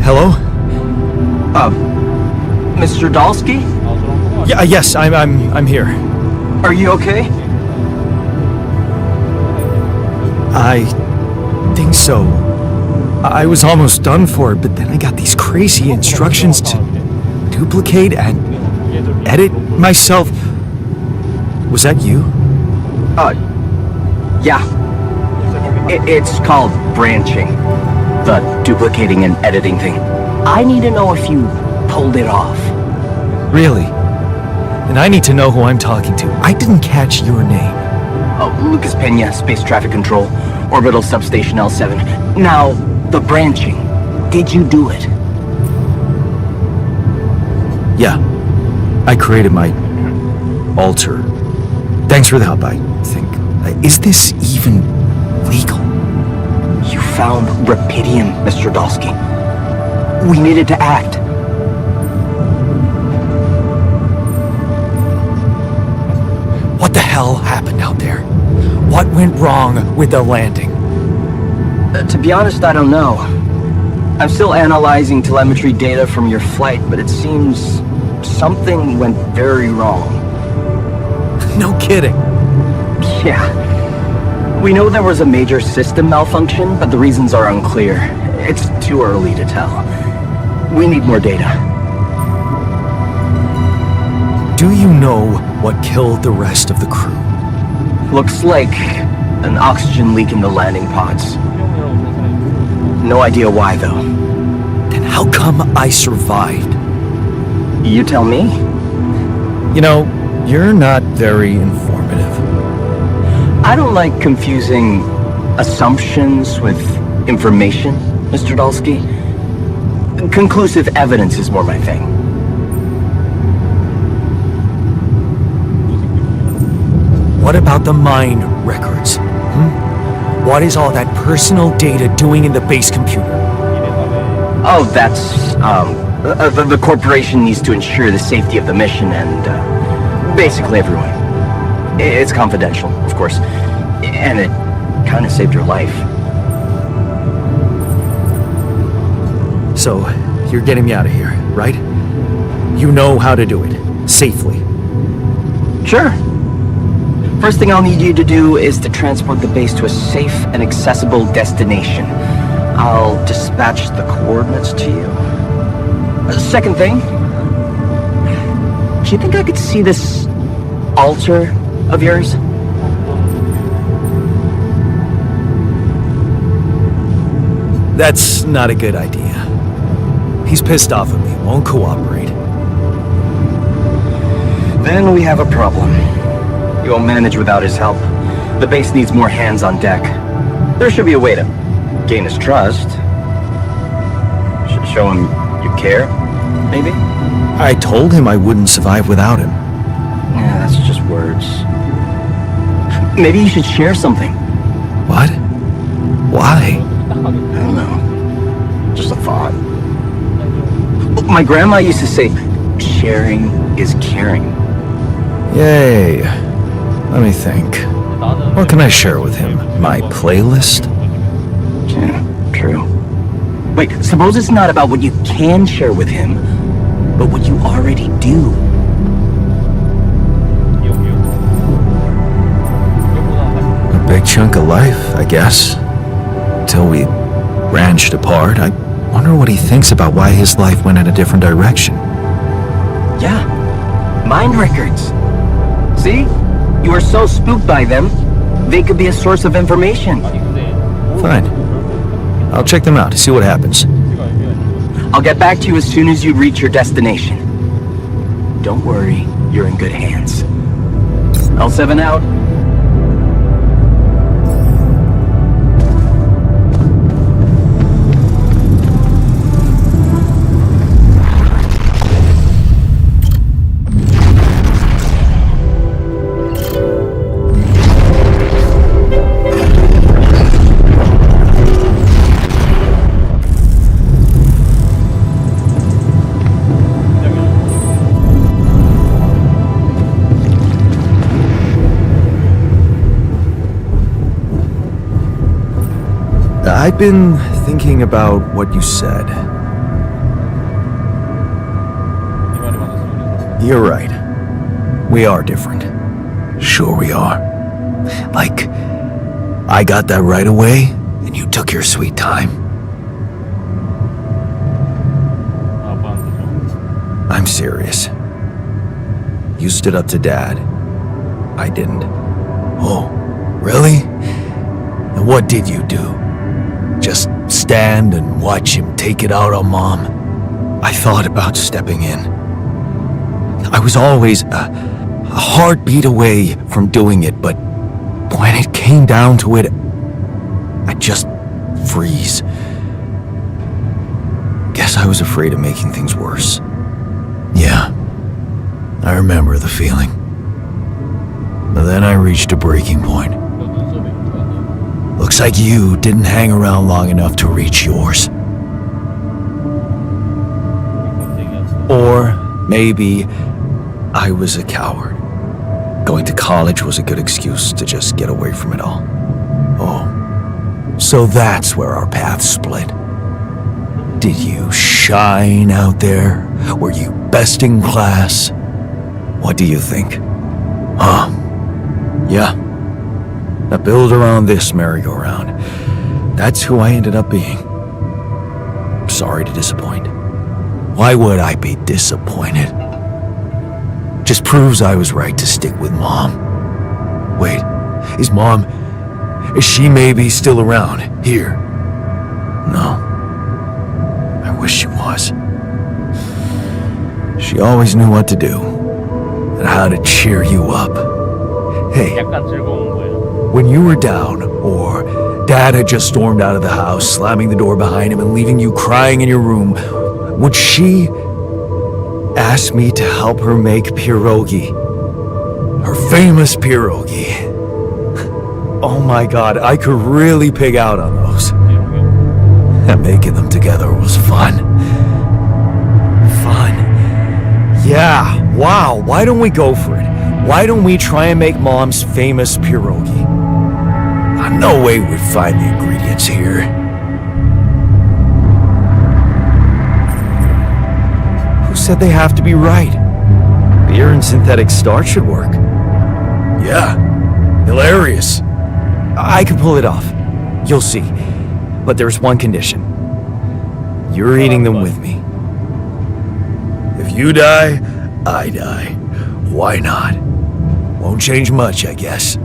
Hello? Mr. Dalsky? Yeah, yes, I'm here. Are you okay? I think so. I was almost done for, but then I got these crazy instructions to duplicate and edit myself. Was that you? Yeah. It's called branching. The duplicating and editing thing. I need to know if you pulled it off. Really? Then I need to know who I'm talking to. I didn't catch your name. Oh, Lucas Pena, Space Traffic Control, Orbital Substation L7. Now, the branching. Did you do it? Yeah. I created my alter. Thanks for the help, I think. Is this even legal? You found Rapidium, Mr. Dalsky. We needed to act. What the hell happened out there? What went wrong with the landing? To be honest, I don't know. I'm still analyzing telemetry data from your flight, but it seems something went very wrong. No kidding. Yeah. We know there was a major system malfunction, but the reasons are unclear. It's too early to tell. We need more data. Do you know what killed the rest of the crew? Looks like an oxygen leak in the landing pods. No idea why, though. Then how come I survived? You tell me. You know, you're not very informative. I don't like confusing assumptions with information, Mr. Dalsky. Conclusive evidence is more my thing. What about the mine records? What is all that personal data doing in the base computer? Oh, that's, the corporation needs to ensure the safety of the mission and, basically everyone. It's confidential, of course. And it kind of saved your life. So, you're getting me out of here, right? You know how to do it. Safely. Sure. First thing I'll need you to do is to transport the base to a safe and accessible destination. I'll dispatch the coordinates to you. Second thing, do you think I could see this altar of yours? That's not a good idea. He's pissed off at me, won't cooperate. Then we have a problem. You won't manage without his help. The base needs more hands on deck. There should be a way to gain his trust. Show him you care, maybe? I told him I wouldn't survive without him. Yeah, that's just words. Maybe you should share something. What? Why? I don't know. Just a thought. My grandma used to say, sharing is caring. Yay. Let me think. What can I share with him? My playlist? Yeah, true. Wait, suppose it's not about what you can share with him, but what you already do. A big chunk of life, I guess. Till we branched apart. I wonder what he thinks about why his life went in a different direction. Yeah, mind records. See? You are so spooked by them, they could be a source of information. Fine. I'll check them out, see what happens. I'll get back to you as soon as you reach your destination. Don't worry, you're in good hands. L7 out. I've been thinking about what you said. You're right. We are different. Sure we are. Like, I got that right away, and you took your sweet time. I'm serious. You stood up to Dad. I didn't. Oh, really? And what did you do? Just stand and watch him take it out on Mom? I thought about stepping in. I was always a heartbeat away from doing it, but when it came down to it, I'd just freeze. Guess I was afraid of making things worse. Yeah, I remember the feeling. But then I reached a breaking point. Looks like you didn't hang around long enough to reach yours. Or maybe I was a coward. Going to college was a good excuse to just get away from it all. Oh, so that's where our paths split. Did you shine out there? Were you best in class? What do you think? Huh? Yeah. I build around this merry-go-round. That's who I ended up being. Sorry to disappoint. Why would I be disappointed? Just proves I was right to stick with Mom. Wait, is she maybe still around here? No. I wish she was. She always knew what to do and how to cheer you up. Hey, 약간 즐거운 거예요. when you were down, or Dad had just stormed out of the house, slamming the door behind him and leaving you crying in your room, would she ask me to help her make pierogi? Her famous pierogi. Oh my God, I could really pig out on those. And making them together was fun. Wow, why don't we go for it? Why don't we try and make Mom's famous pierogi? No way we'd find the ingredients here. Who said they have to be right? Beer and synthetic starch should work. Yeah, hilarious. I can pull it off. You'll see. But there's one condition. You're eating them with me. If you die, I die. Why not? Won't change much, I guess.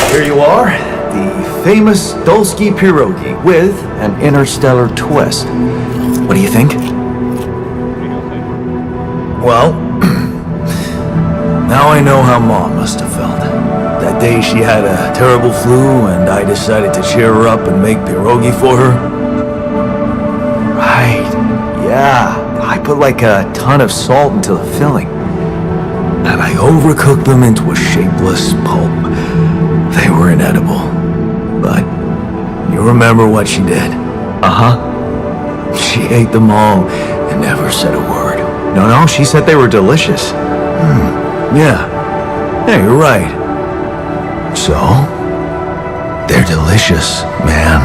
Here you are, the famous Dolsky pierogi with an interstellar twist. What do you think? Well, now I know how Mom must have felt. That day she had a terrible flu and I decided to cheer her up and make pierogi for her. Right, yeah. I put like a ton of salt into the filling. And I overcooked them into a shapeless pulp. They were inedible. But you remember what she did? Uh-huh. She ate them all and never said a word. No, she said they were delicious. Yeah. Yeah, you're right. So, they're delicious, man.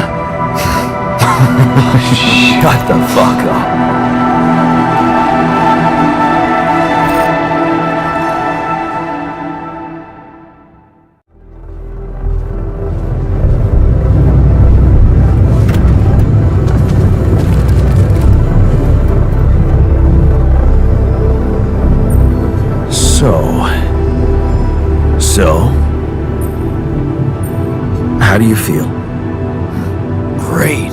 Shut the fuck up. So, how do you feel? Great.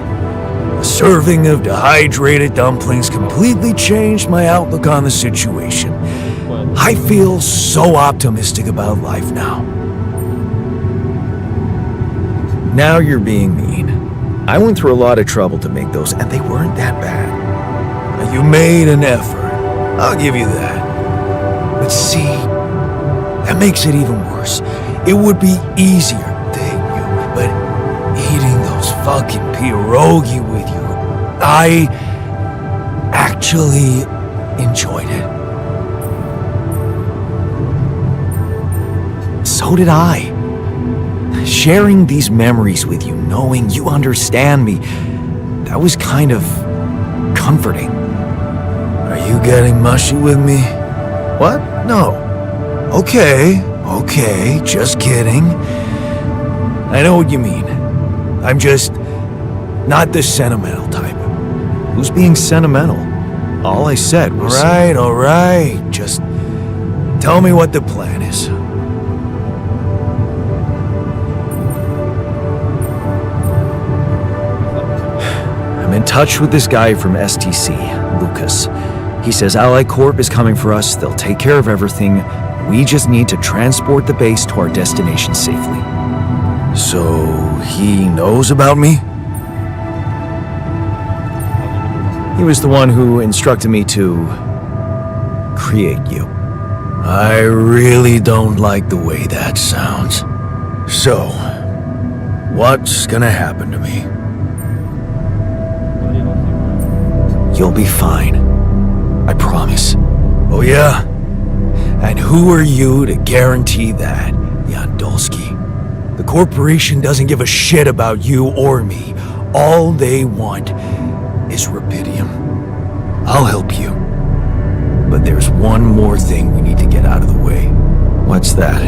A serving of dehydrated dumplings completely changed my outlook on the situation. I feel so optimistic about life now. Now you're being mean. I went through a lot of trouble to make those, and they weren't that bad. You made an effort. I'll give you that. But see, that makes it even worse. It would be easier, but eating those fucking pierogi with you, I actually enjoyed it. So did I. Sharing these memories with you, knowing you understand me, that was kind of comforting. Are you getting mushy with me? What? No. Okay, just kidding. I know what you mean. I'm just not the sentimental type. Who's being sentimental? All I said was... All right. Just tell me what the plan is. I'm in touch with this guy from STC, Lucas. He says Ally Corp is coming for us. They'll take care of everything. We just need to transport the base to our destination safely. So, he knows about me? He was the one who instructed me to create you. I really don't like the way that sounds. So, what's gonna happen to me? You'll be fine. I promise. Oh yeah? And who are you to guarantee that, Jan Dolsky? The corporation doesn't give a shit about you or me. All they want is rubidium. I'll help you. But there's one more thing we need to get out of the way. What's that?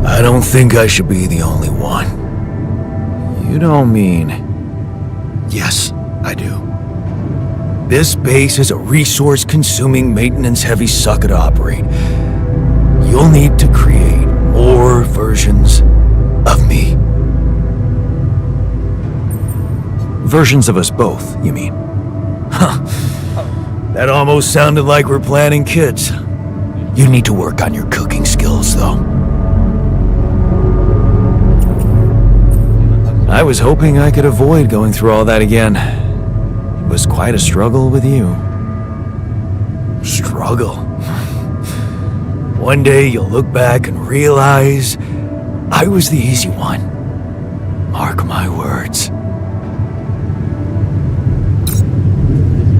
I don't think I should be the only one. You don't mean... Yes, I do. This base is a resource-consuming, maintenance-heavy sucker to operate. You'll need to create more versions of me. Versions of us both, you mean? Huh. That almost sounded like we're planning kids. You need to work on your cooking skills, though. I was hoping I could avoid going through all that again. It was quite a struggle with you. Struggle? One day you'll look back and realize I was the easy one. Mark my words.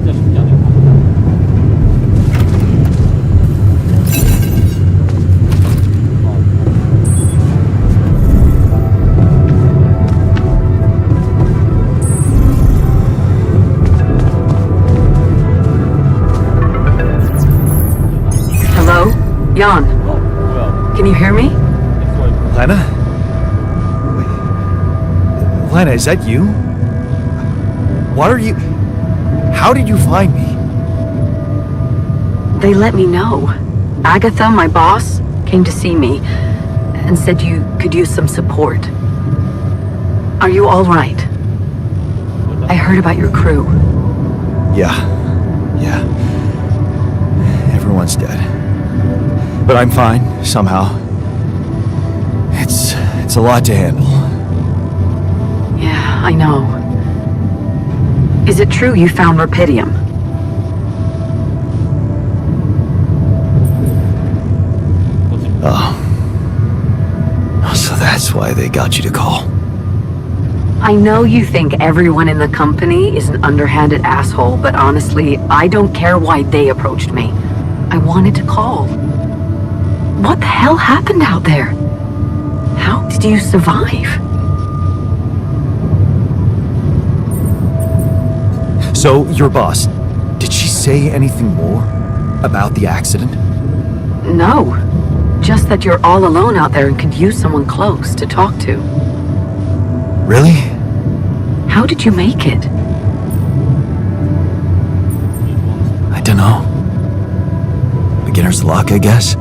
진짜 쉽지 않을 것 같아. Hello? Jan, 뭐야? can you hear me? XY. Lena? Wait. Lena, is that you? What are you... How did you find me? They let me know. Agatha, my boss, came to see me and said you could use some support. Are you all right? I heard about your crew. Yeah. Everyone's dead. But I'm fine, somehow. It's a lot to handle. Yeah, I know. Is it true you found Rapidium? Oh. So that's why they got you to call. I know you think everyone in the company is an underhanded asshole, but honestly, I don't care why they approached me. I wanted to call. What the hell happened out there? How did you survive? So, your boss, did she say anything more about the accident? No. Just that you're all alone out there and could use someone close to talk to. Really? How did you make it? I don't know. Beginner's luck, I guess?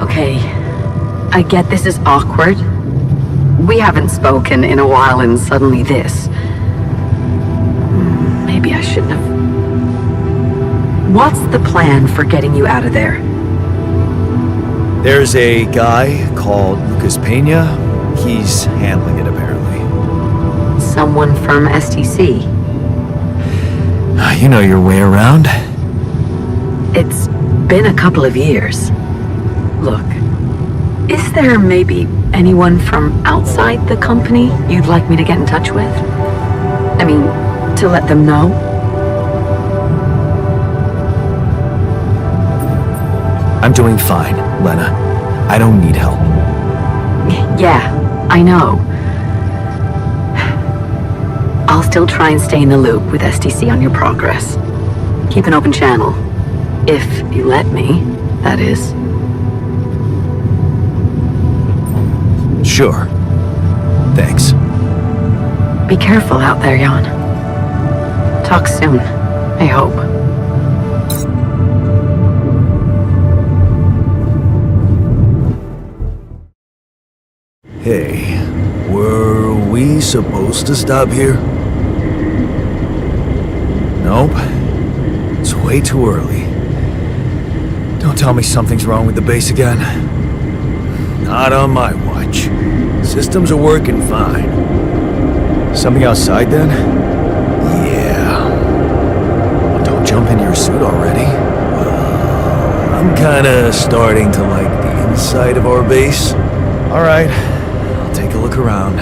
Okay. I get this is awkward. We haven't spoken in a while and suddenly this. Maybe I shouldn't have. What's the plan for getting you out of there? There's a guy called Lucas Pena. He's handling it, apparently. Someone from STC. You know your way around. It's been a couple of years. Look, is there maybe anyone from outside the company you'd like me to get in touch with? I mean, to let them know? I'm doing fine, Lena. I don't need help. Yeah, I know. I'll still try and stay in the loop with STC on your progress. Keep an open channel. If you let me, that is. Sure. Thanks. Be careful out there, Jan. Talk soon, I hope. Hey, were we supposed to stop here? Nope. It's way too early. Don't tell me something's wrong with the base again. Not on my watch. Systems are working fine. Something outside then? Yeah. Well, don't jump into your suit already. I'm kinda starting to like the inside of our base. Alright, I'll take a look around.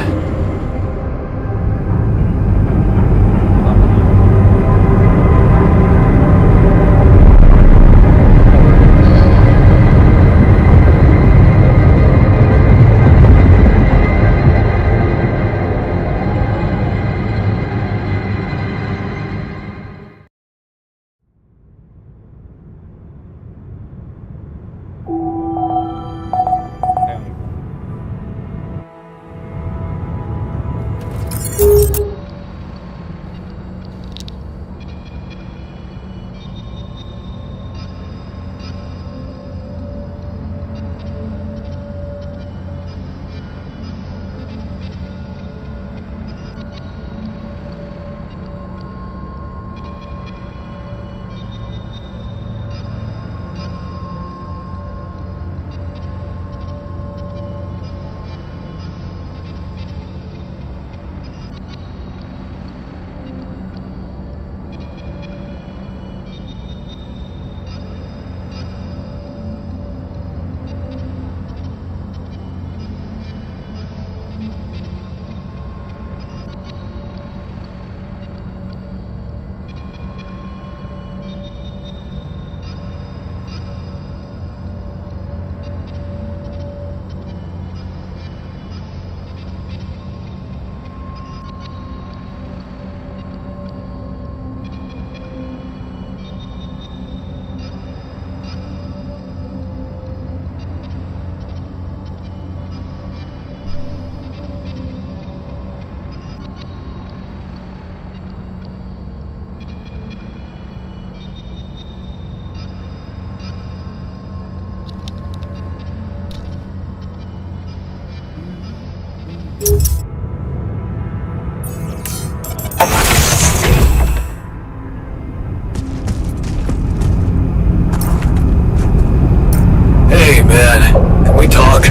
Can we talk?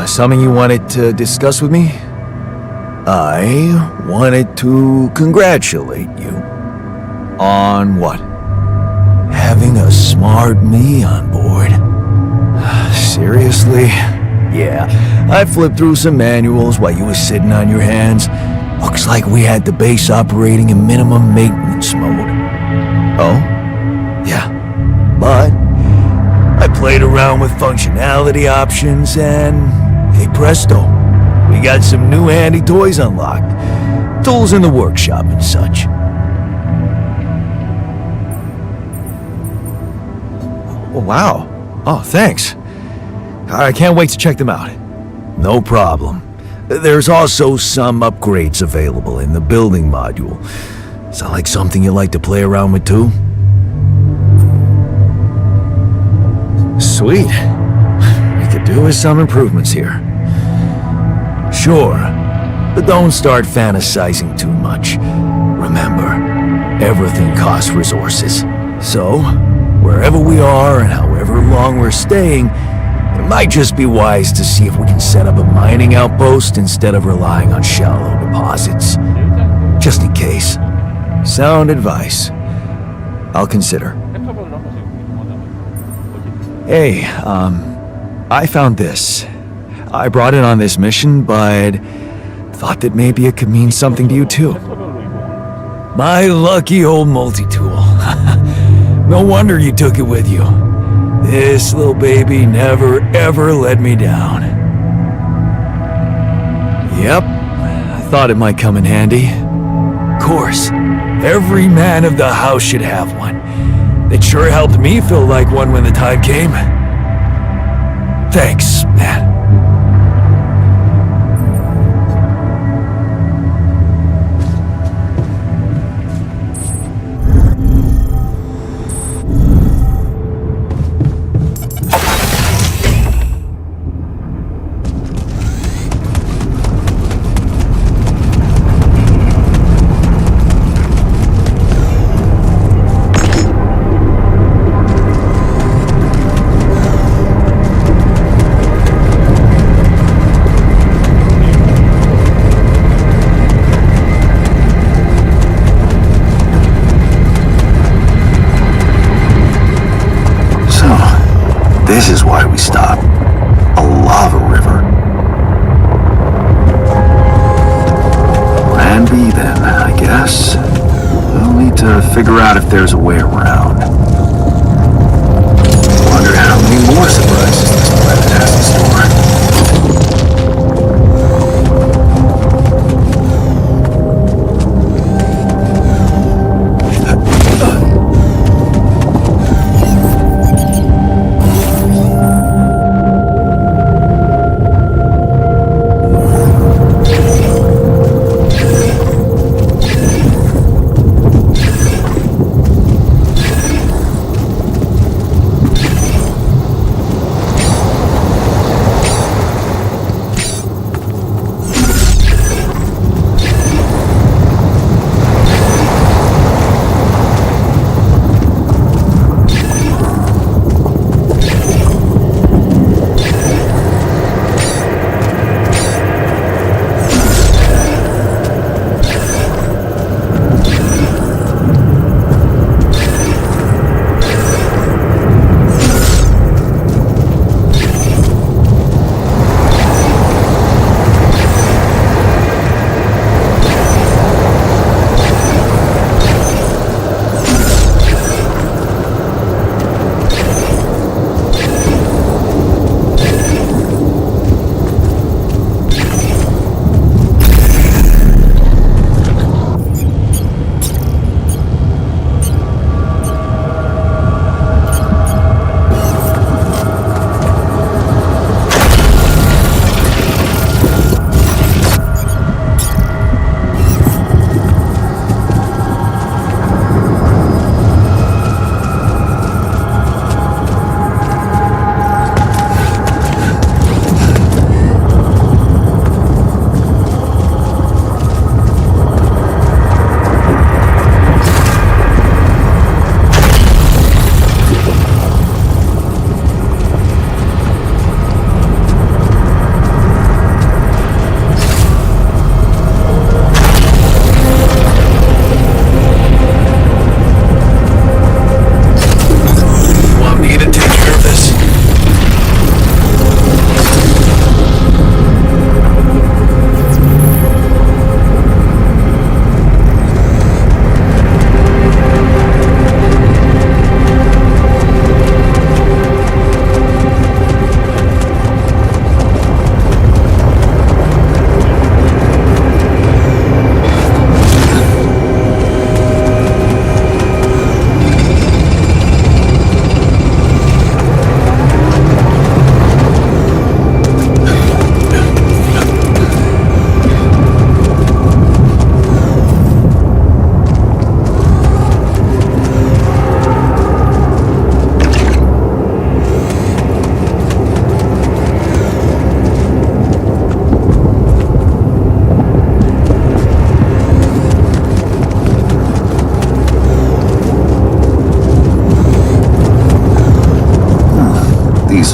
Something you wanted to discuss with me? I wanted to congratulate you. On what? Having a smart me on board. Seriously? Yeah, I flipped through some manuals while you were sitting on your hands. Looks like we had the base operating in minimum maintenance mode. Oh? Yeah. But I played around with functionality options and, hey presto, we got some new handy toys unlocked. Tools in the workshop and such. Oh, wow. Oh, thanks. I can't wait to check them out. No problem. There's also some upgrades available in the building module. Sound like something you'd like to play around with too? Sweet. We could do with some improvements here. Sure, but don't start fantasizing too much. Remember, everything costs resources. So, wherever we are and however long we're staying, it might just be wise to see if we can set up a mining outpost instead of relying on shallow deposits. Just in case. Sound advice. I'll consider. 펜터벌로 한 번씩 이동하자면 Hey, I found this. I brought it on this mission, but thought that maybe it could mean something to you too. 펜터별로 이동. My lucky old multi-tool. No wonder you took it with you. This little baby never ever let me down. Yep, I thought it might come in handy. Of course, every man of the house should have one. It sure helped me feel like one when the time came. Thanks, man. This is why we stopped. A lava river. Plan B then, I guess. We'll need to figure out if there's a way around. Wonder how many more surprises this planet has in store.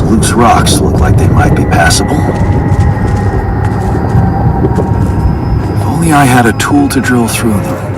loose rocks look like they might be passable. If only I had a tool to drill through them.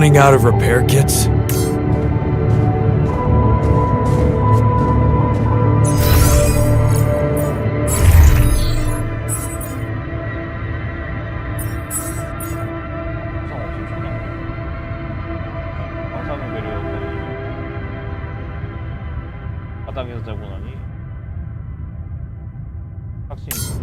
running out of repair kits? 방사능 내려오더니 바닥에서 자고 나니 확신이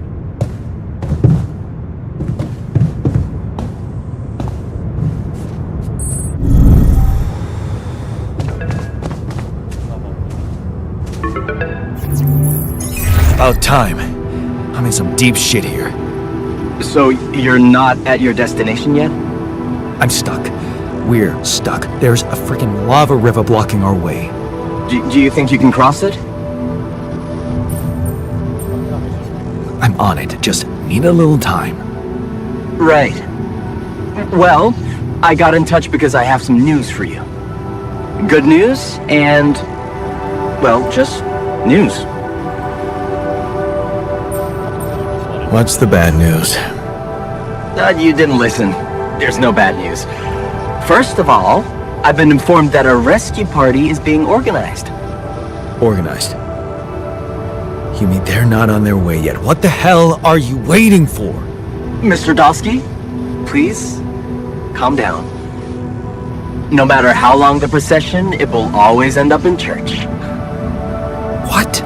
About time. I'm in some deep shit here. So you're not at your destination yet? I'm stuck. We're stuck. There's a freaking lava river blocking our way. Do you think you can cross it? I'm on it. Just need a little time. Right. Well, I got in touch because I have some news for you. Good news and, well, just news. What's the bad news? You didn't listen. There's no bad news. First of all, I've been informed that a rescue party is being organized. Organized. You mean they're not on their way yet? What the hell are you waiting for? Mr. Dosky, please, calm down. No matter how long the procession, it will always end up in church. What?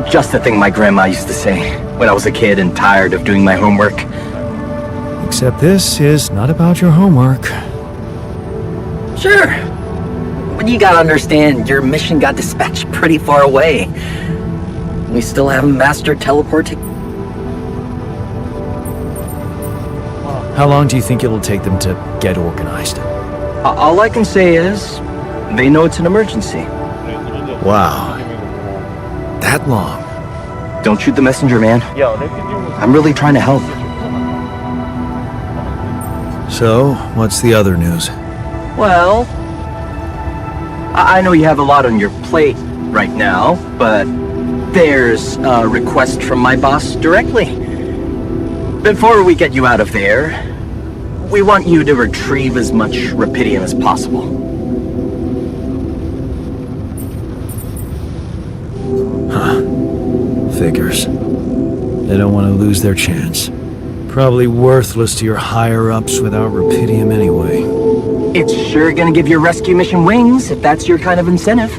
Just the thing my grandma used to say when I was a kid and tired of doing my homework. Except this is not about your homework. Sure. But you gotta understand, your mission got dispatched pretty far away. We still haven't mastered teleporting. How long do you think it'll take them to get organized? All I can say is, they know it's an emergency. Wow. That long? Don't shoot the messenger, man. I'm really trying to help. So, what's the other news? Well, I know you have a lot on your plate right now, but there's a request from my boss directly. Before we get you out of there, we want you to retrieve as much Rapidium as possible. Figures. They don't want to lose their chance. Probably worthless to your higher-ups without Rapidium anyway. It's sure gonna give your rescue mission wings if that's your kind of incentive.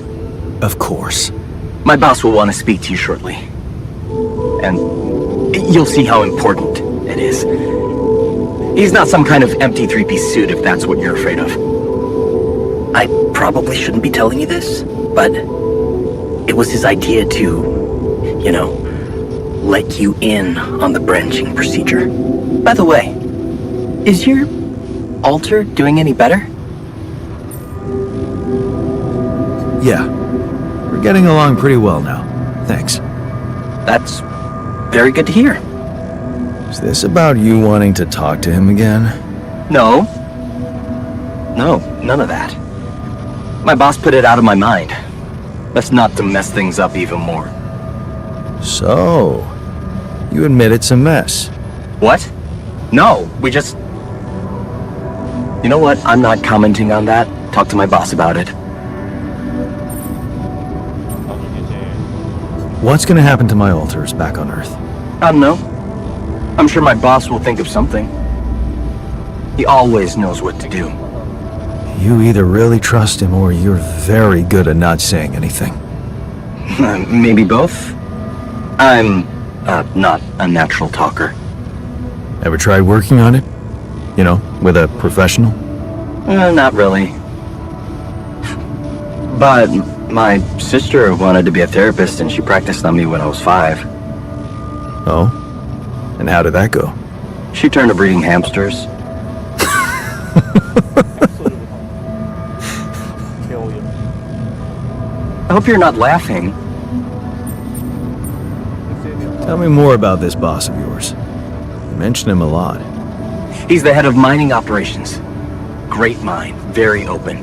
Of course. My boss will want to speak to you shortly. And you'll see how important it is. He's not some kind of empty three-piece suit if that's what you're afraid of. I probably shouldn't be telling you this, but it was his idea to, let you in on the branching procedure. By the way, is your altar doing any better? Yeah. We're getting along pretty well now. Thanks. That's very good to hear. Is this about you wanting to talk to him again? No, none of that. My boss put it out of my mind. That's not to mess things up even more. So, you admit it's a mess. What? No, we just... You know what? I'm not commenting on that. Talk to my boss about it. What's gonna happen to my altars back on Earth? I don't know. I'm sure my boss will think of something. He always knows what to do. You either really trust him or you're very good at not saying anything. Maybe both. I'm not a natural talker. Ever tried working on it? With a professional? Not really. But my sister wanted to be a therapist and she practiced on me when I was 5. Oh? And how did that go? She turned to breeding hamsters. I hope you're not laughing. Tell me more about this boss of yours. You mention him a lot. He's the head of mining operations. Great mind, very open.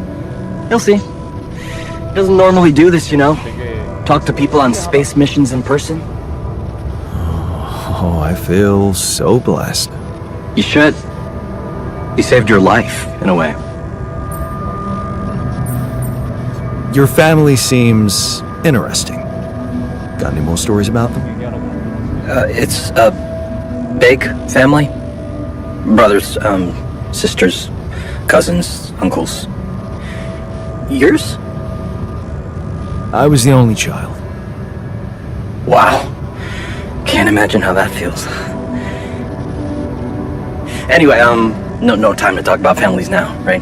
You'll see. He doesn't normally do this, Talk to people on space missions in person. Oh, I feel so blessed. You should. He saved your life, in a way. Your family seems interesting. Got any more stories about them? 얘기하라고. It's a big family. Brothers, sisters, cousins, uncles. Yours? I was the only child. Wow. Can't imagine how that feels. Anyway, no time to talk about families now, right?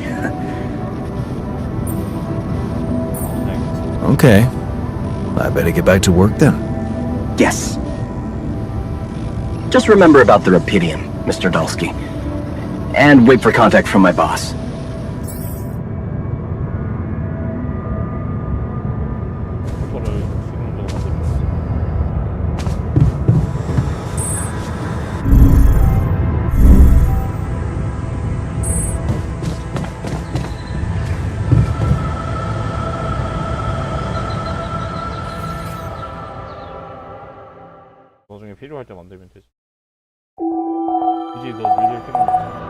Okay. I better get back to work then. Yes. Just remember about the Rapidium, Mr. Dulski. And wait for contact from my boss. 이거를 지금도 만들었어. 나중에 필요할 때 만들면 되지. 이제 너 밀릴 필요 없지.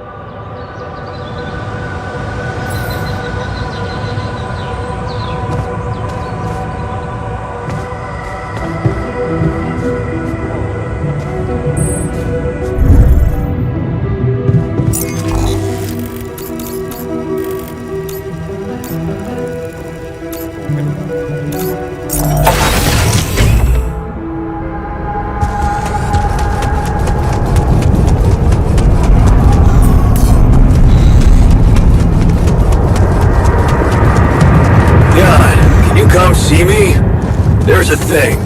God, can you come see me? There's a thing.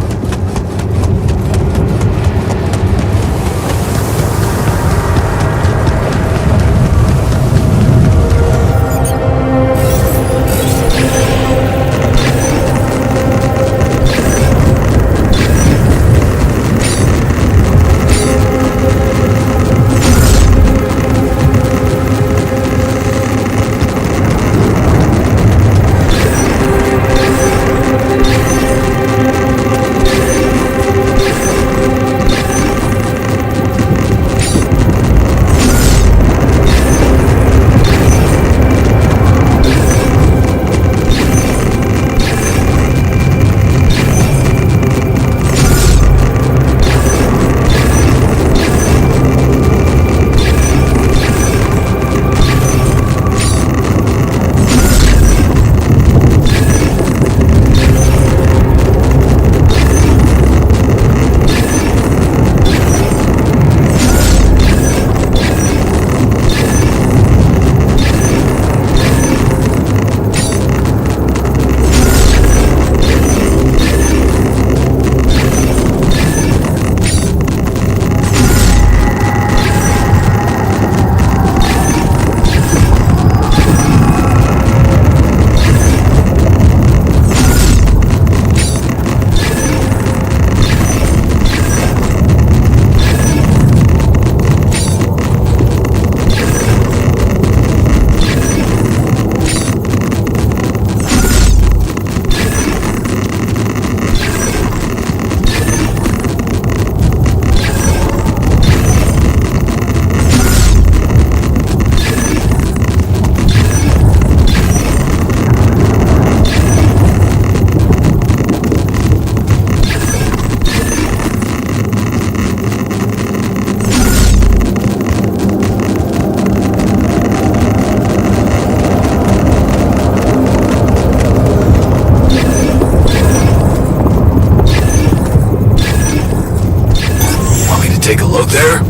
Take a look there?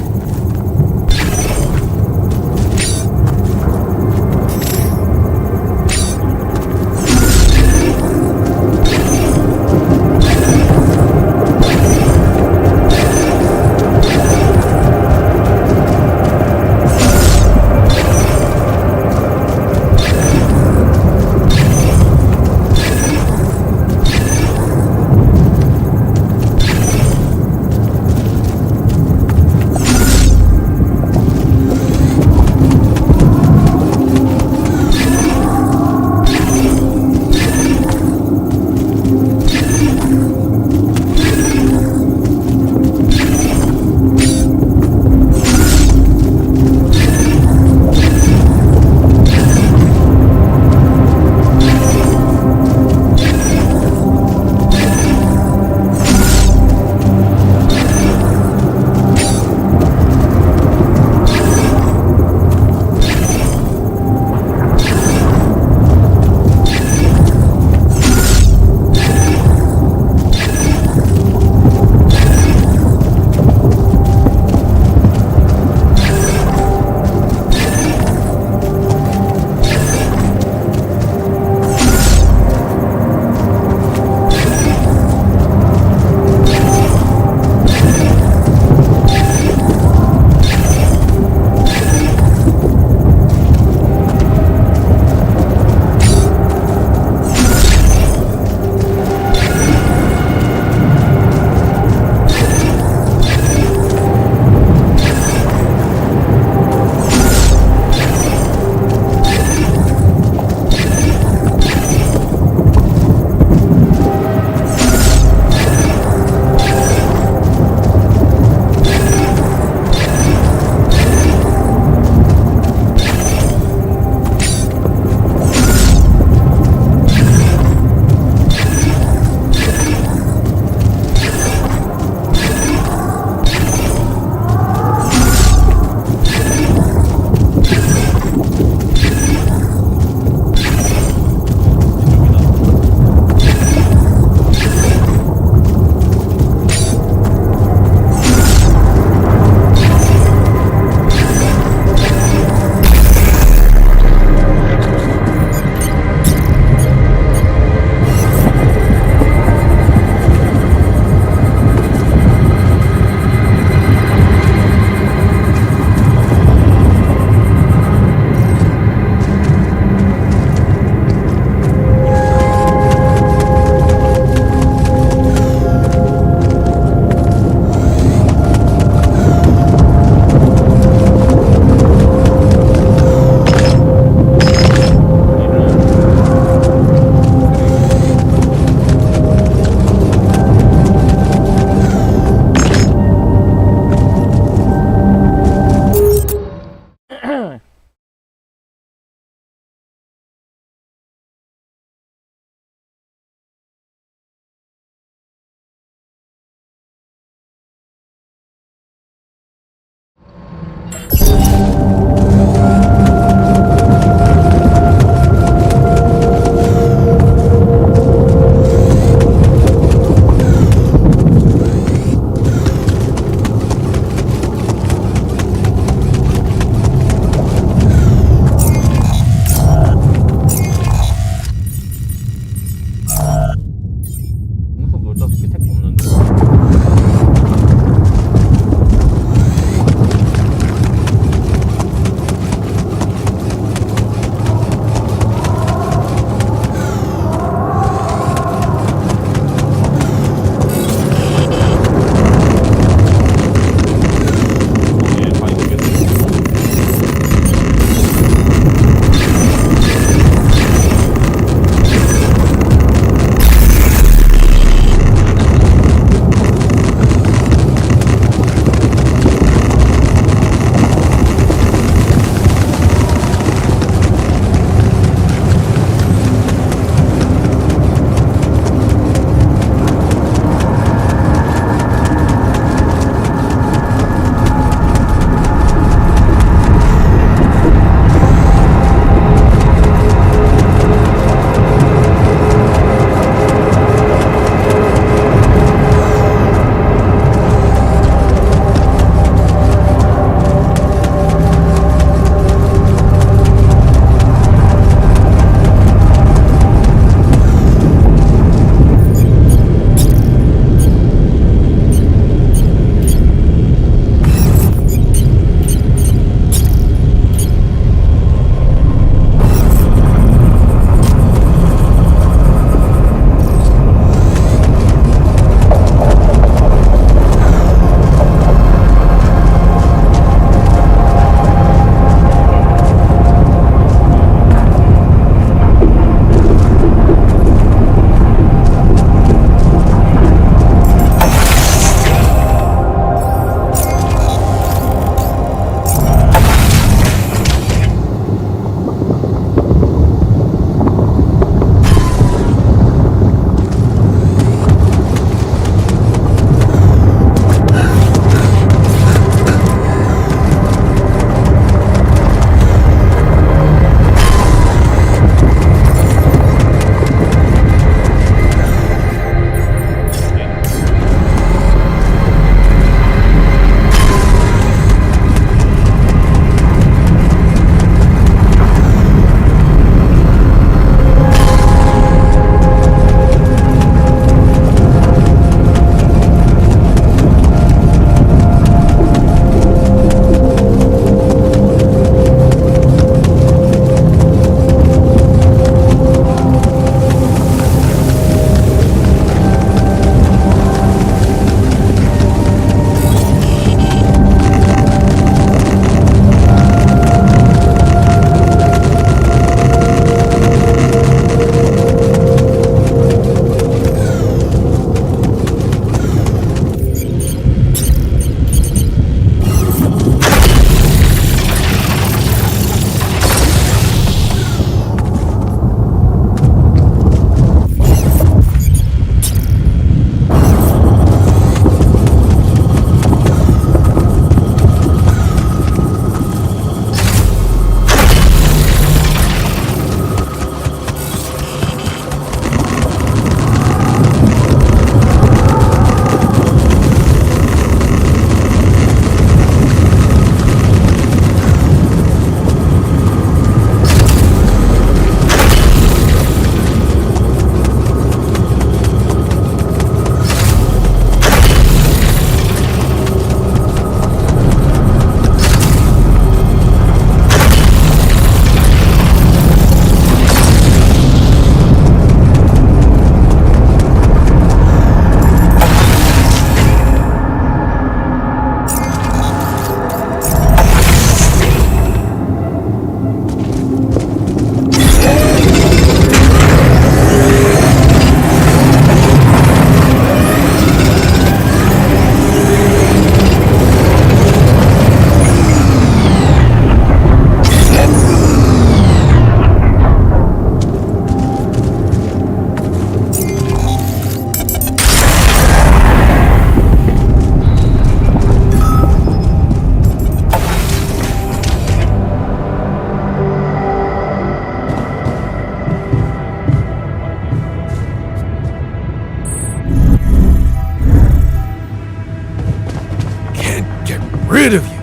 rid of you.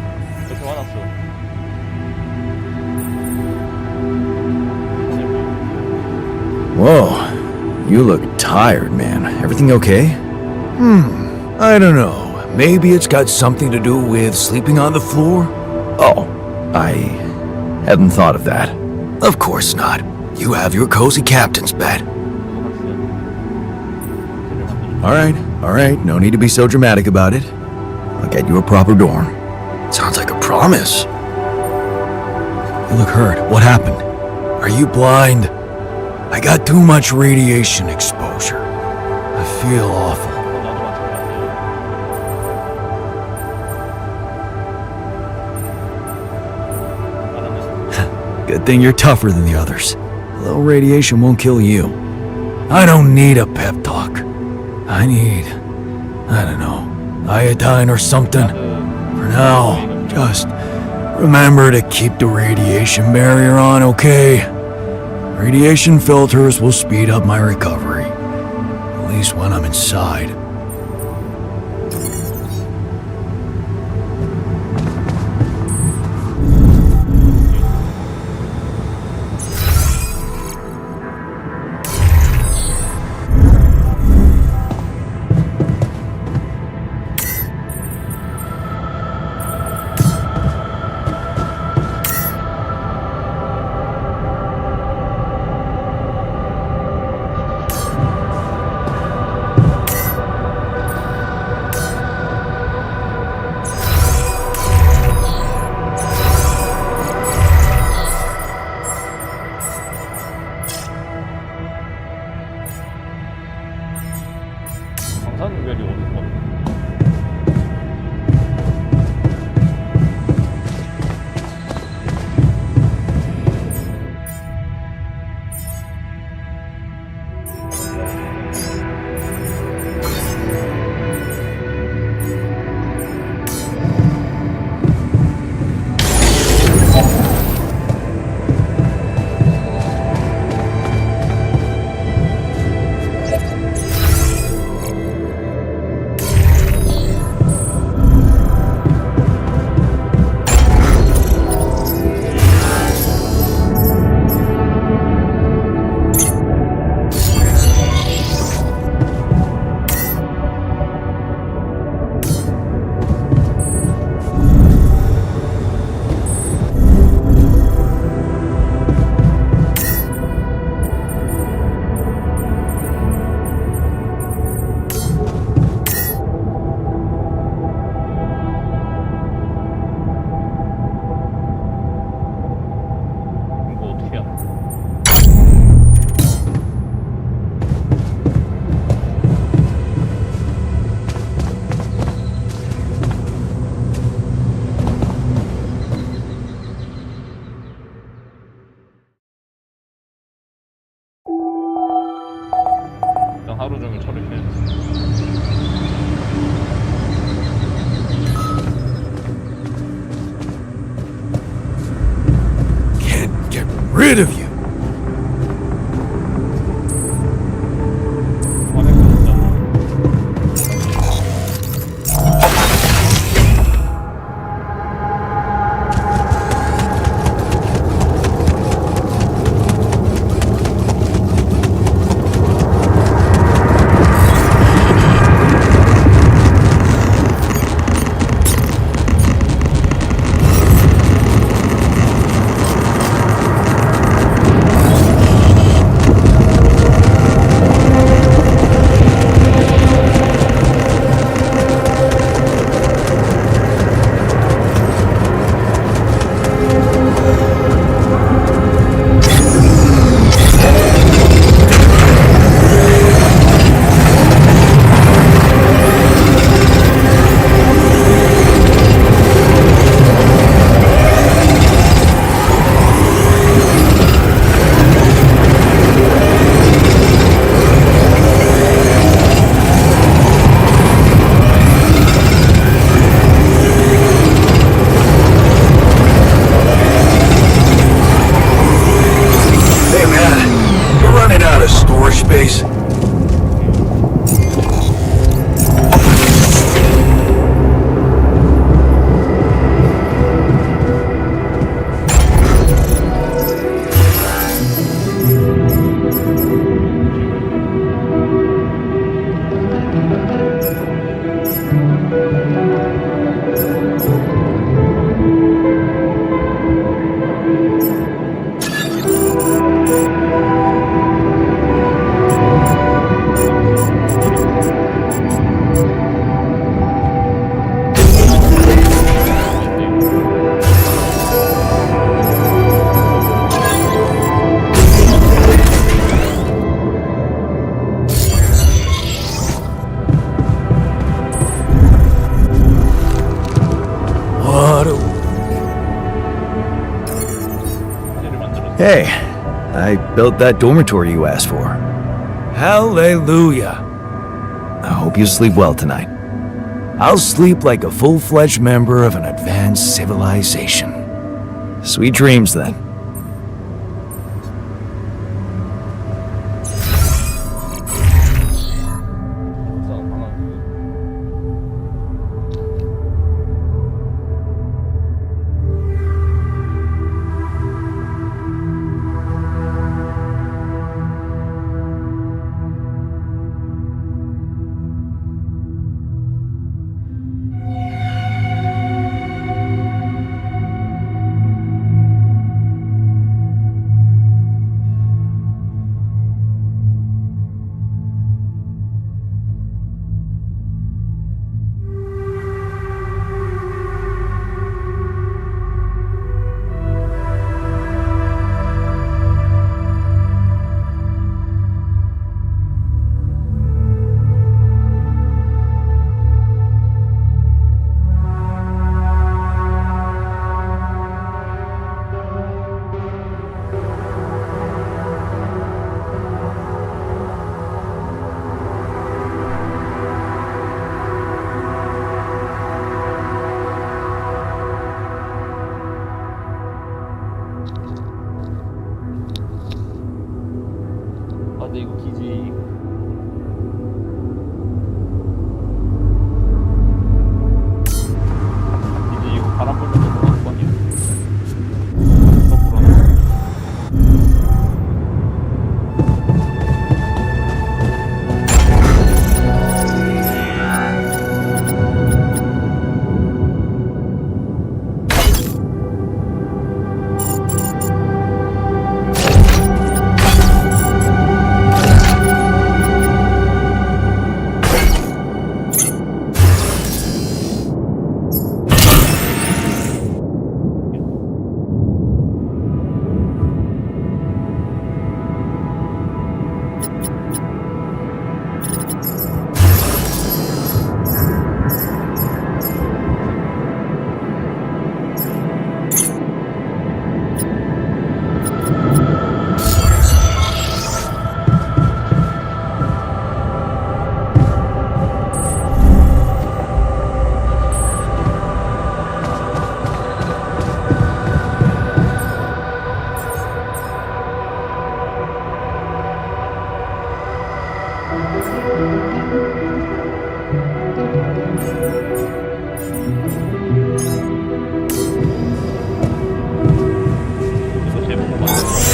이렇게 화났어. Whoa, you look tired, man. Everything okay? I don't know. Maybe it's got something to do with sleeping on the floor? Oh, I hadn't thought of that. Of course not. You have your cozy captain's bed. All right, no need to be so dramatic about it. I'll get you a proper dorm. Sounds like a promise. You look hurt. What happened? Are you blind? I got too much radiation exposure. I feel awful. 나도 마찬가지야. Good thing you're tougher than the others. A little radiation won't kill you. I don't need a pep talk. I don't know, iodine or something. For now, just remember to keep the radiation barrier on, okay? Radiation filters will speed up my recovery. At least when I'm inside. 방사능별이 어디서 봤나? 이거 어떻게 해야 돼? 그냥 하루 종일 저렇게 Can't get rid of you. 화냈었잖아. Hey, I built that dormitory you asked for. Hallelujah. I hope you sleep well tonight. I'll sleep like a full-fledged member of an advanced civilization. Sweet dreams, then. 근데 이거 기지 이거 바람 불면서 들어가는 거 아니야? 거꾸로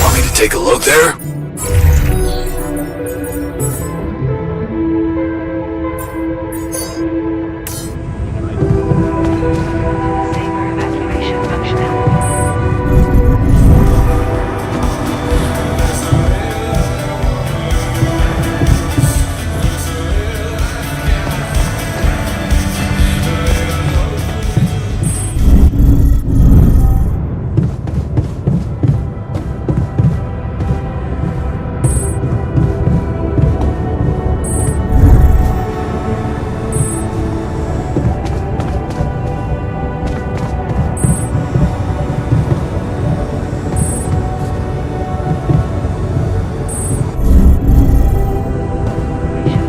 Want me to take a look there? Safer evacuation functionality.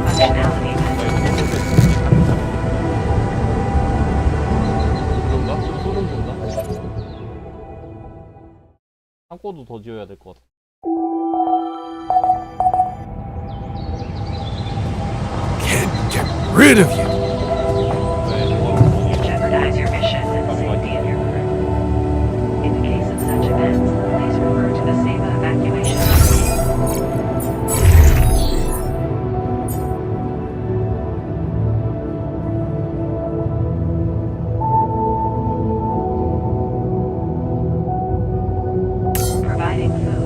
Functionality. 그런가? 소름 돋나? 창고도 더 지어야 될 것 같아. Can't get rid of you. 왜 이거 Jeopardize your mission and the safety of your crew. In the case of such events, please refer to the SEMA evacuation. Providing food.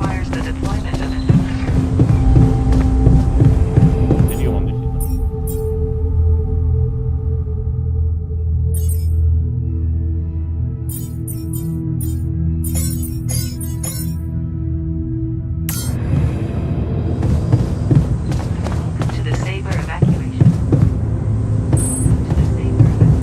requires the deployment of a sensor. 드디어 만들 수 있다. To the Saber evacuation. To the Saber evacuation.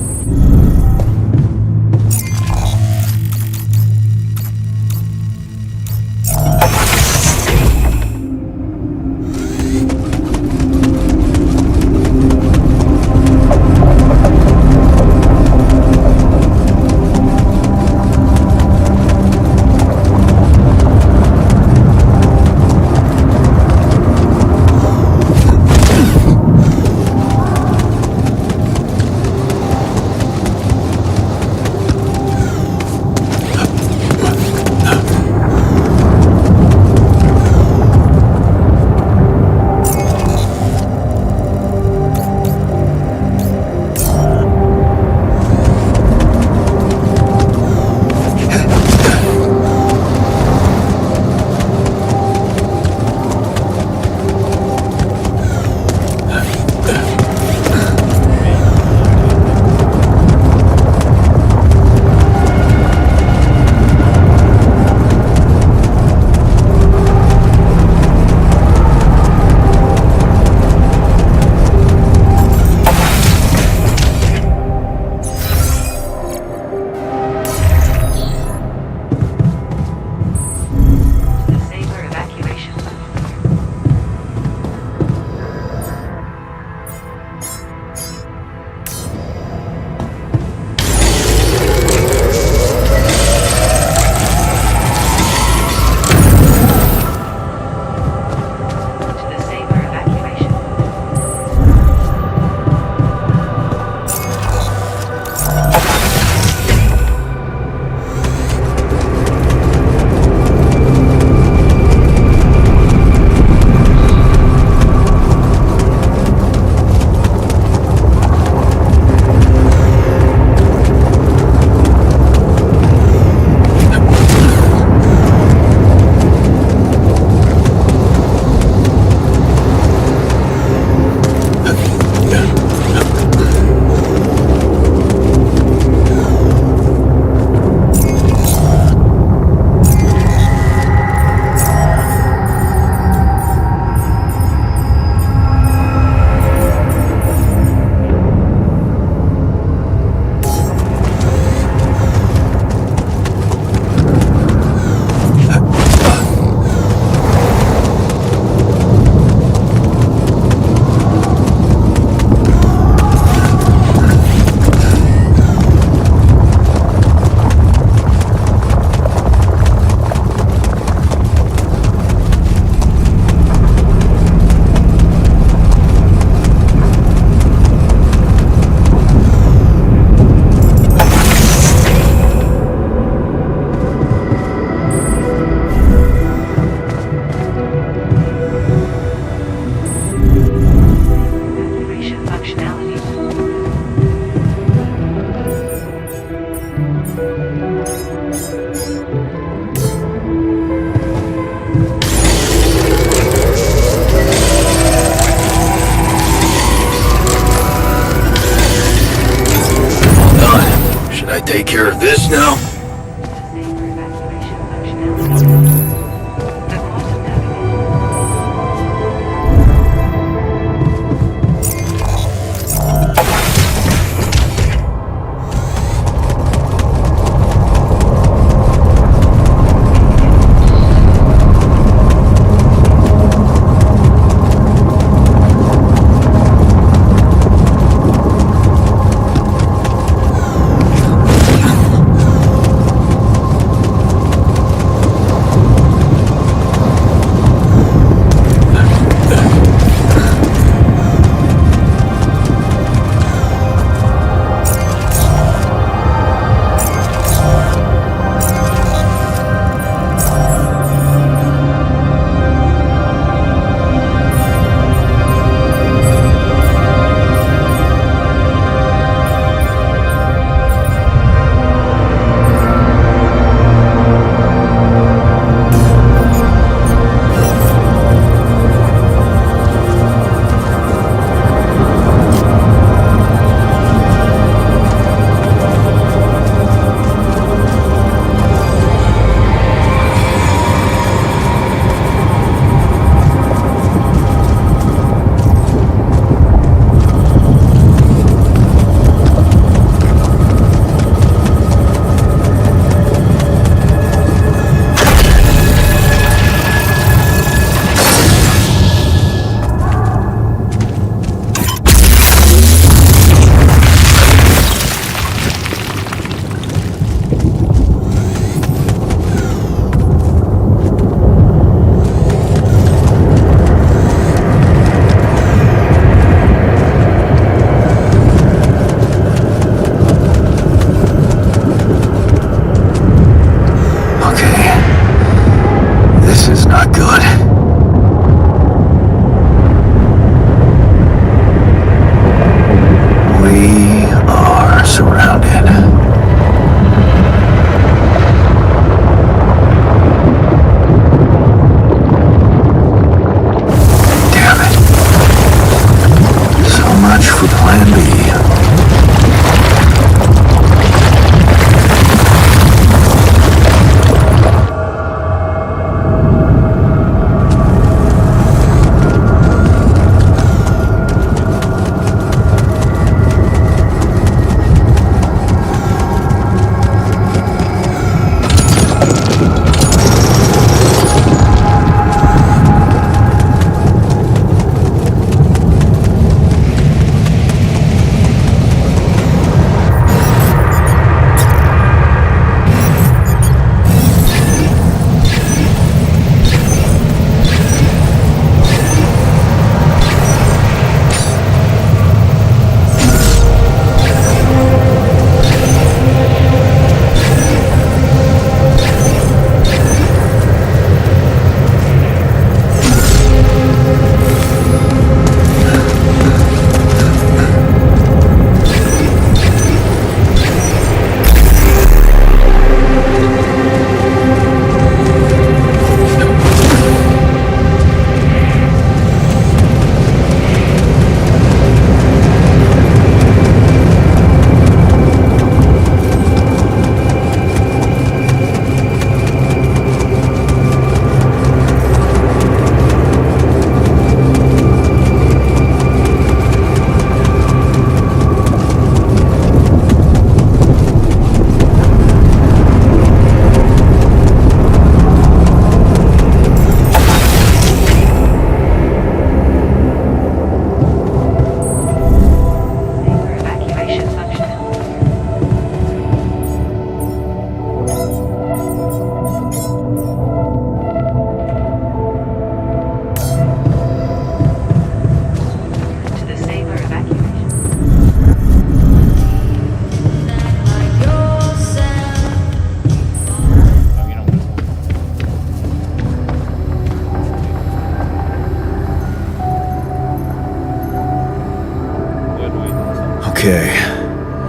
Okay.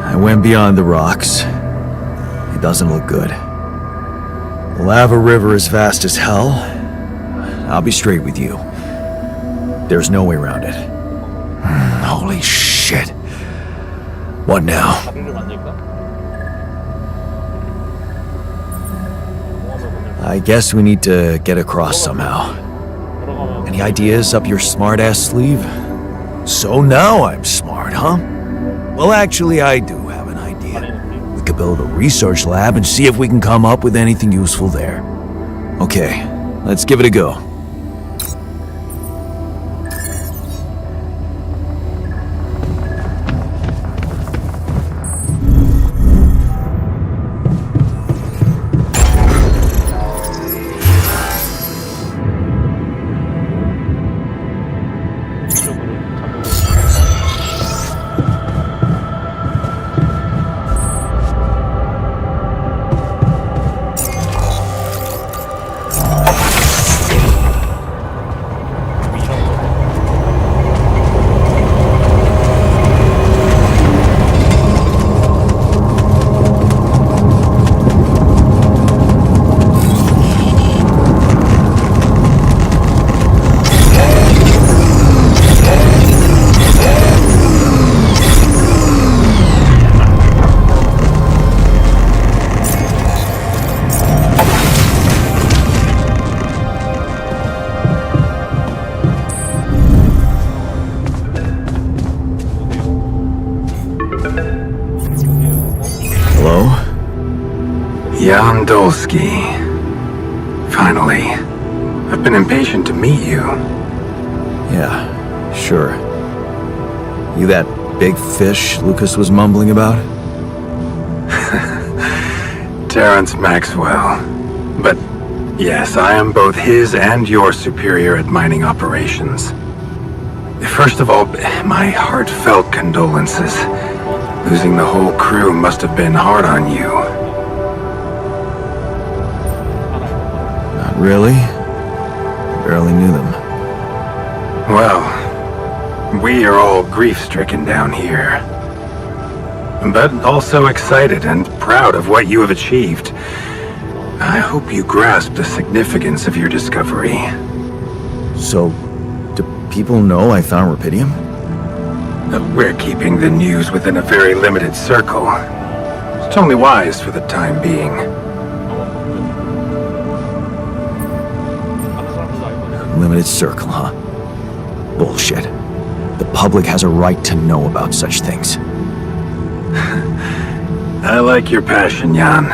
I went beyond the rocks. It doesn't look good. The lava river is vast as hell. I'll be straight with you. There's no way around it. Holy shit. What now? 다리를 만들까? I guess we need to get across somehow. 들어가면 Any ideas up your smart-ass sleeve? So now I'm smart, huh? Well, actually, I do have an idea. We could build a research lab and see if we can come up with anything useful there. Okay, let's give it a go. Hello? Jan Dolsky. Finally. I've been impatient to meet you. Yeah, sure. You that big fish Lucas was mumbling about? Terrence Maxwell. But yes, I am both his and your superior at mining operations. First of all, my heartfelt condolences. Losing the whole crew must have been hard on you. Not really. Barely knew them. Well, we are all grief-stricken down here. But also excited and proud of what you have achieved. I hope you grasp the significance of your discovery. So, do people know I found rupidium? We're keeping the news within a very limited circle. It's only wise for the time being. Limited circle, huh? Bullshit. The public has a right to know about such things. I like your passion, Jan.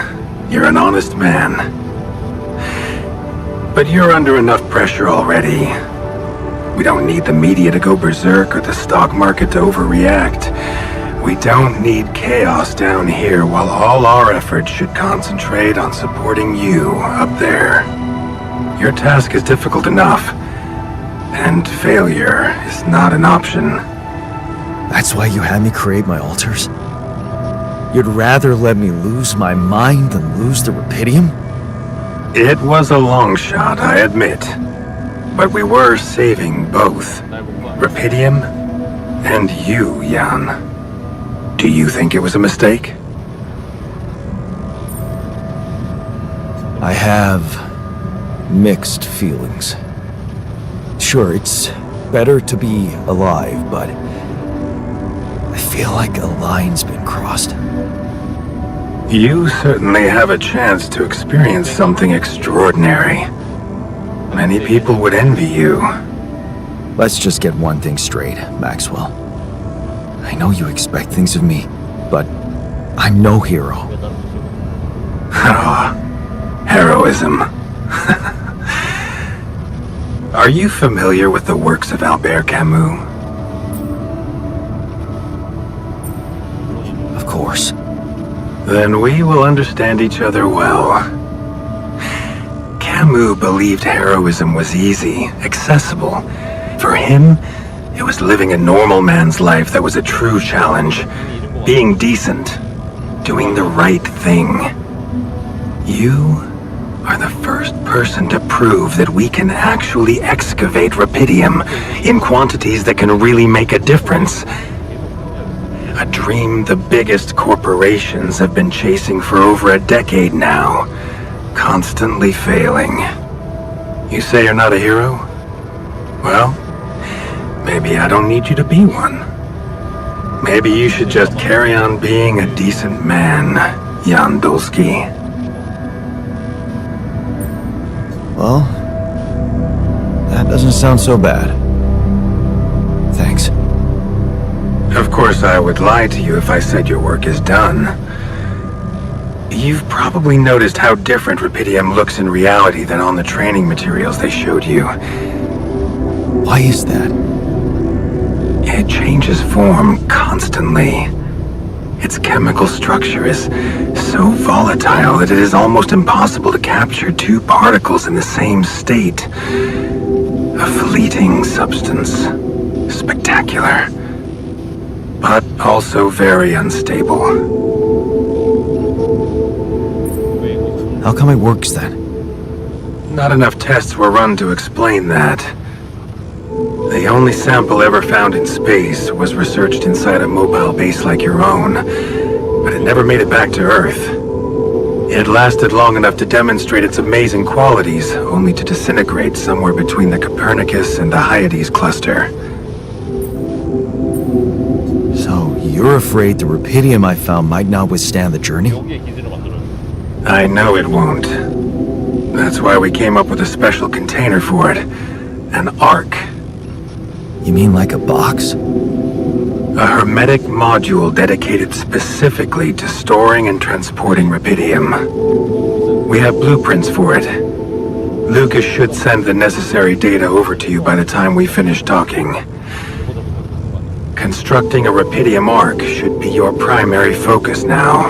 You're an honest man. But you're under enough pressure already. We don't need the media to go berserk or the stock market to overreact. We don't need chaos down here while all our efforts should concentrate on supporting you up there. Your task is difficult enough, and failure is not an option. That's why you had me create my altars? You'd rather let me lose my mind than lose the rupidium? It was a long shot, I admit. But we were saving both. Rupidium and you, Jan. Do you think it was a mistake? I have mixed feelings. Sure, it's better to be alive, but I feel like a line's been crossed. You certainly have a chance to experience something extraordinary. Many people would envy you. Let's just get one thing straight, Maxwell. I know you expect things of me, but I'm no hero. Heroism. Are you familiar with the works of Albert Camus? Of course. Then we will understand each other well. Camus believed heroism was easy, accessible. For him, it was living a normal man's life that was a true challenge. Being decent. Doing the right thing. You are the first person to prove that we can actually excavate rupidium in quantities that can really make a difference. A dream the biggest corporations have been chasing for over a decade now, constantly failing. You say you're not a hero? Well, maybe I don't need you to be one. Maybe you should just carry on being a decent man, Jan Dolsky. Well, that doesn't sound so bad. Thanks. Of course, I would lie to you if I said your work is done. You've probably noticed how different Rapidium looks in reality than on the training materials they showed you. Why is that? It changes form constantly. Its chemical structure is so volatile that it is almost impossible to capture two particles in the same state. A fleeting substance. Spectacular. But also very unstable. How come it works then? Not enough tests were run to explain that. The only sample ever found in space was researched inside a mobile base like your own, but it never made it back to Earth. It lasted long enough to demonstrate its amazing qualities, only to disintegrate somewhere between the Copernicus and the Hyades cluster. So, you're afraid the Rapidium I found might not withstand the journey? 여기에 기지를 만들어. I know it won't. That's why we came up with a special container for it. An Ark. You mean like a box? A hermetic module dedicated specifically to storing and transporting Rapidium. We have blueprints for it. Lucas should send the necessary data over to you by the time we finish talking. Constructing a Rapidium Ark should be your primary focus now.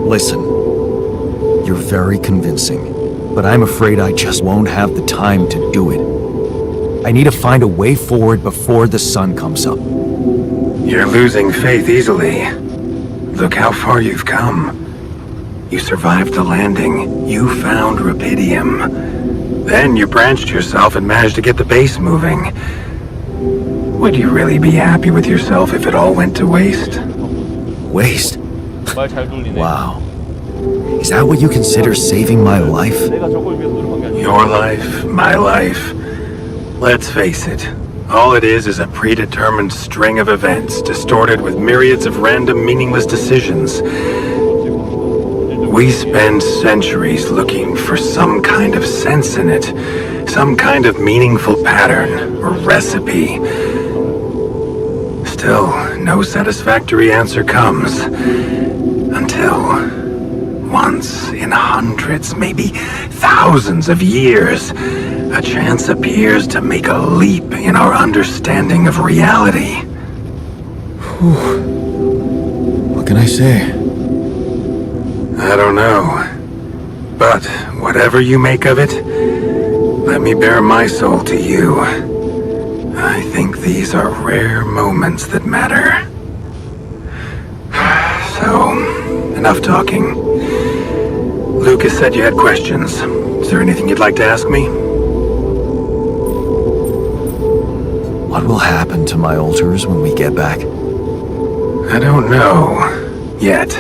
Listen, you're very convincing, but I'm afraid I just won't have the time to do it. I need to find a way forward before the sun comes up. You're losing faith easily. Look how far you've come. You survived the landing. You found Rapidium. Then you branched yourself and managed to get the base moving. Would you really be happy with yourself if it all went to waste? Waste? 말 잘 돌리네. Wow. Is that what you consider saving my life? 내가 저걸 위해서 노력한 게 아니야. Your life, my life. Let's face it. All it is a predetermined string of events, distorted with myriads of random, meaningless decisions. We spend centuries looking for some kind of sense in it, some kind of meaningful pattern or recipe. Still, no satisfactory answer comes. Until, once in hundreds, maybe thousands of years, a chance appears to make a leap in our understanding of reality. What can I say? I don't know. But whatever you make of it, let me bare my soul to you. I think these are rare moments that matter. So, enough talking. Lucas said you had questions. Is there anything you'd like to ask me? What will happen to my altars when we get back? I don't know. Yet.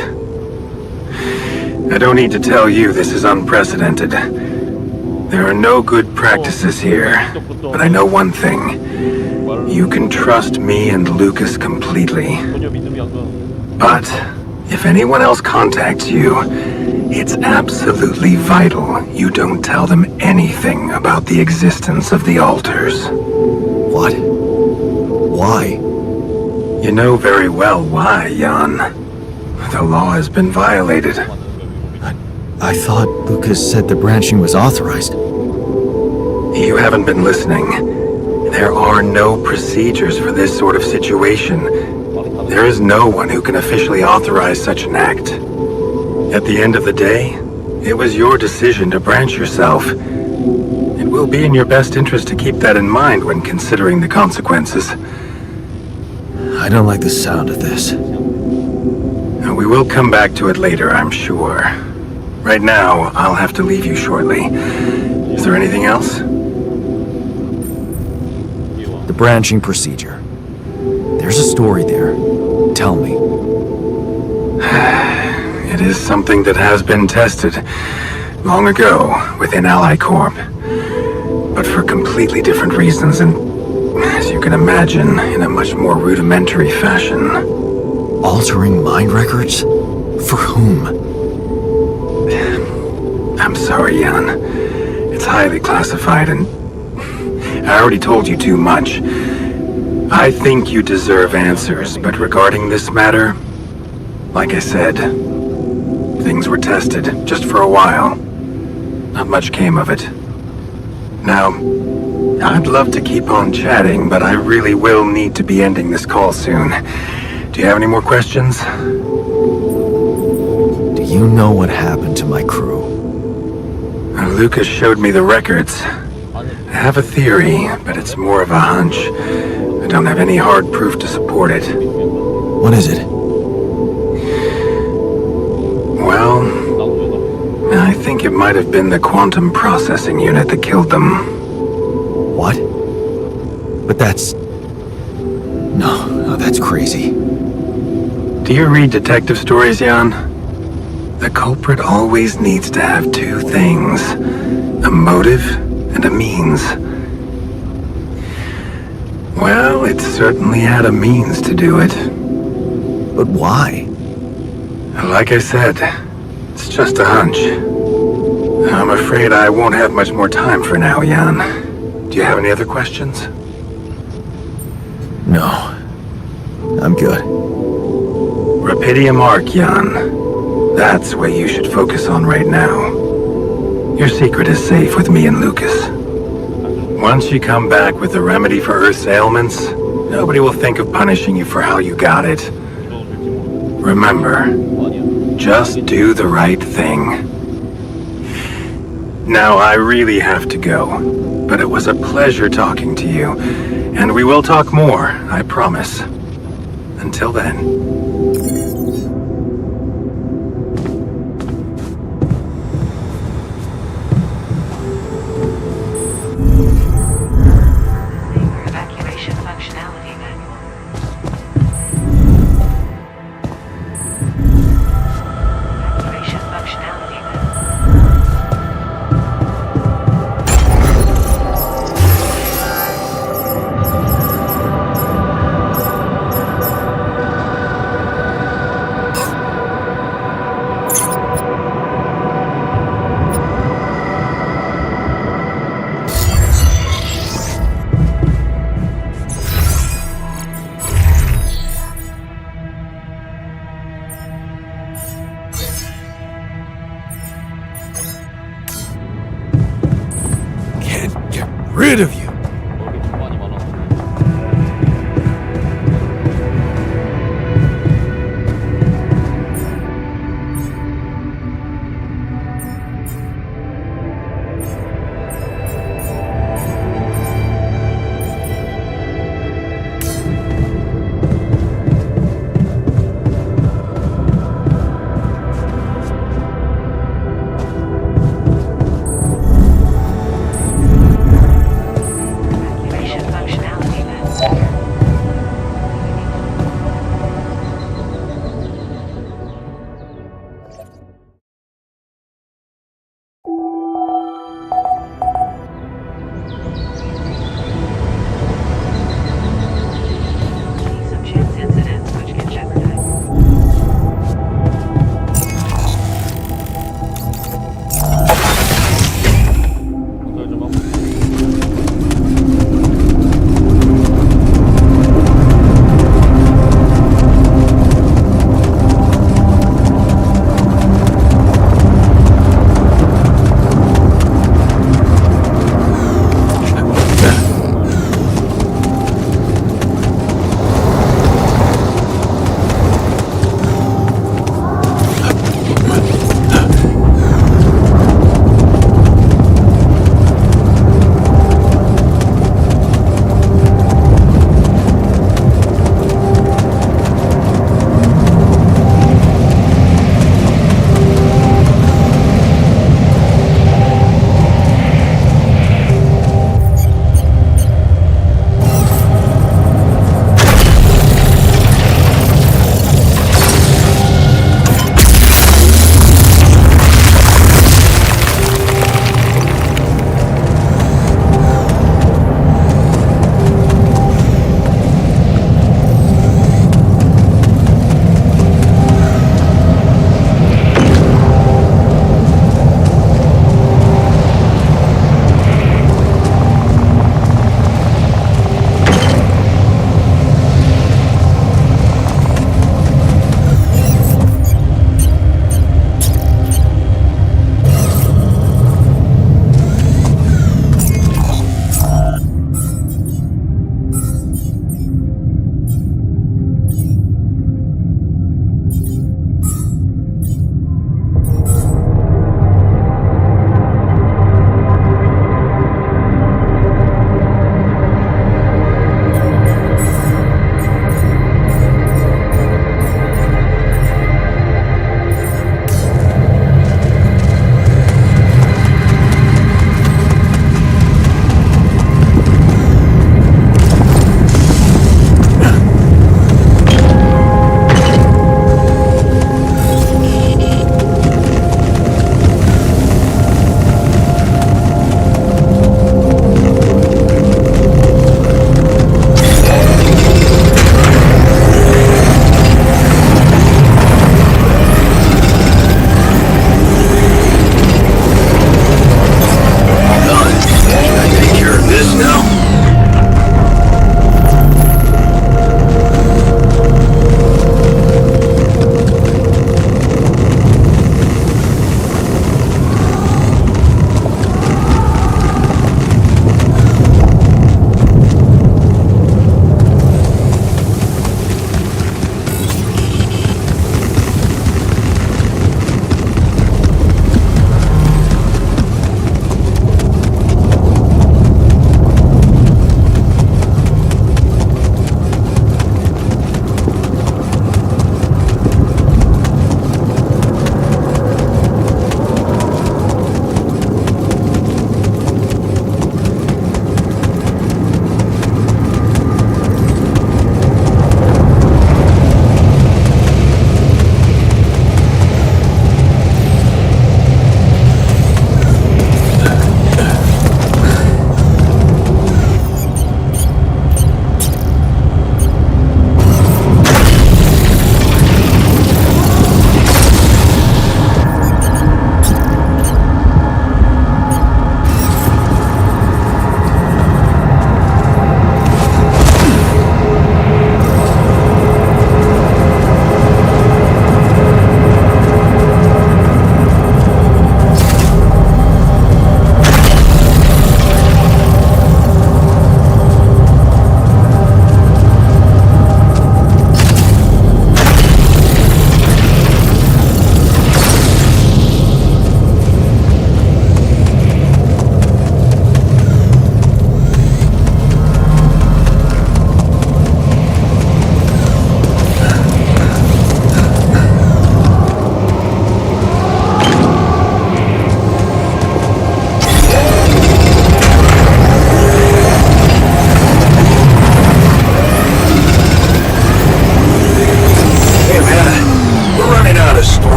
I don't need to tell you this is unprecedented. There are no good practices here. But I know one thing. You can trust me and Lucas completely. 전혀 믿음이 안 가. But if anyone else contacts you, it's absolutely vital you don't tell them anything about the existence of the altars. What? Why? You know very well why, Jan. The law has been violated. I thought Lucas said the branching was authorized. You haven't been listening. There are no procedures for this sort of situation. There is no one who can officially authorize such an act. At the end of the day, it was your decision to branch yourself. It will be in your best interest to keep that in mind when considering the consequences. I don't like the sound of this. We will come back to it later, I'm sure. Right now, I'll have to leave you shortly. Is there anything else? 이와 The branching procedure. There's a story there. Tell me. It is something that has been tested long ago within Ally Corp. But for completely different reasons and, as you can imagine, in a much more rudimentary fashion. Altering mind records? For whom? I'm sorry, Jan. It's highly classified and I already told you too much. I think you deserve answers, but regarding this matter, like I said, things were tested just for a while. Not much came of it. Now, I'd love to keep on chatting, but I really will need to be ending this call soon. Do you have any more questions? Do you know what happened to my crew? Lucas showed me the records. I have a theory, but it's more of a hunch. I don't have any hard proof to support it. What is it? Well, I think it might have been the quantum processing unit that killed them. What? But that's... No, that's crazy. Do you read detective stories, Jan? The culprit always needs to have two things. A motive and a means. Well, it certainly had a means to do it. But why? Like I said, it's just a hunch. I'm afraid I won't have much more time for now, Jan. Do you have any other questions? No. I'm good. Rapidium Arc, Jan. That's what you should focus on right now. Your secret is safe with me and Lucas. Once you come back with a remedy for Earth's ailments, nobody will think of punishing you for how you got it. Remember, just do the right thing. Now, I really have to go, but it was a pleasure talking to you, and we will talk more, I promise. Until then. Evacuation functionality manual. Evacuation functionality manual. Can't get rid of you! 머리 좀 많이 많아서.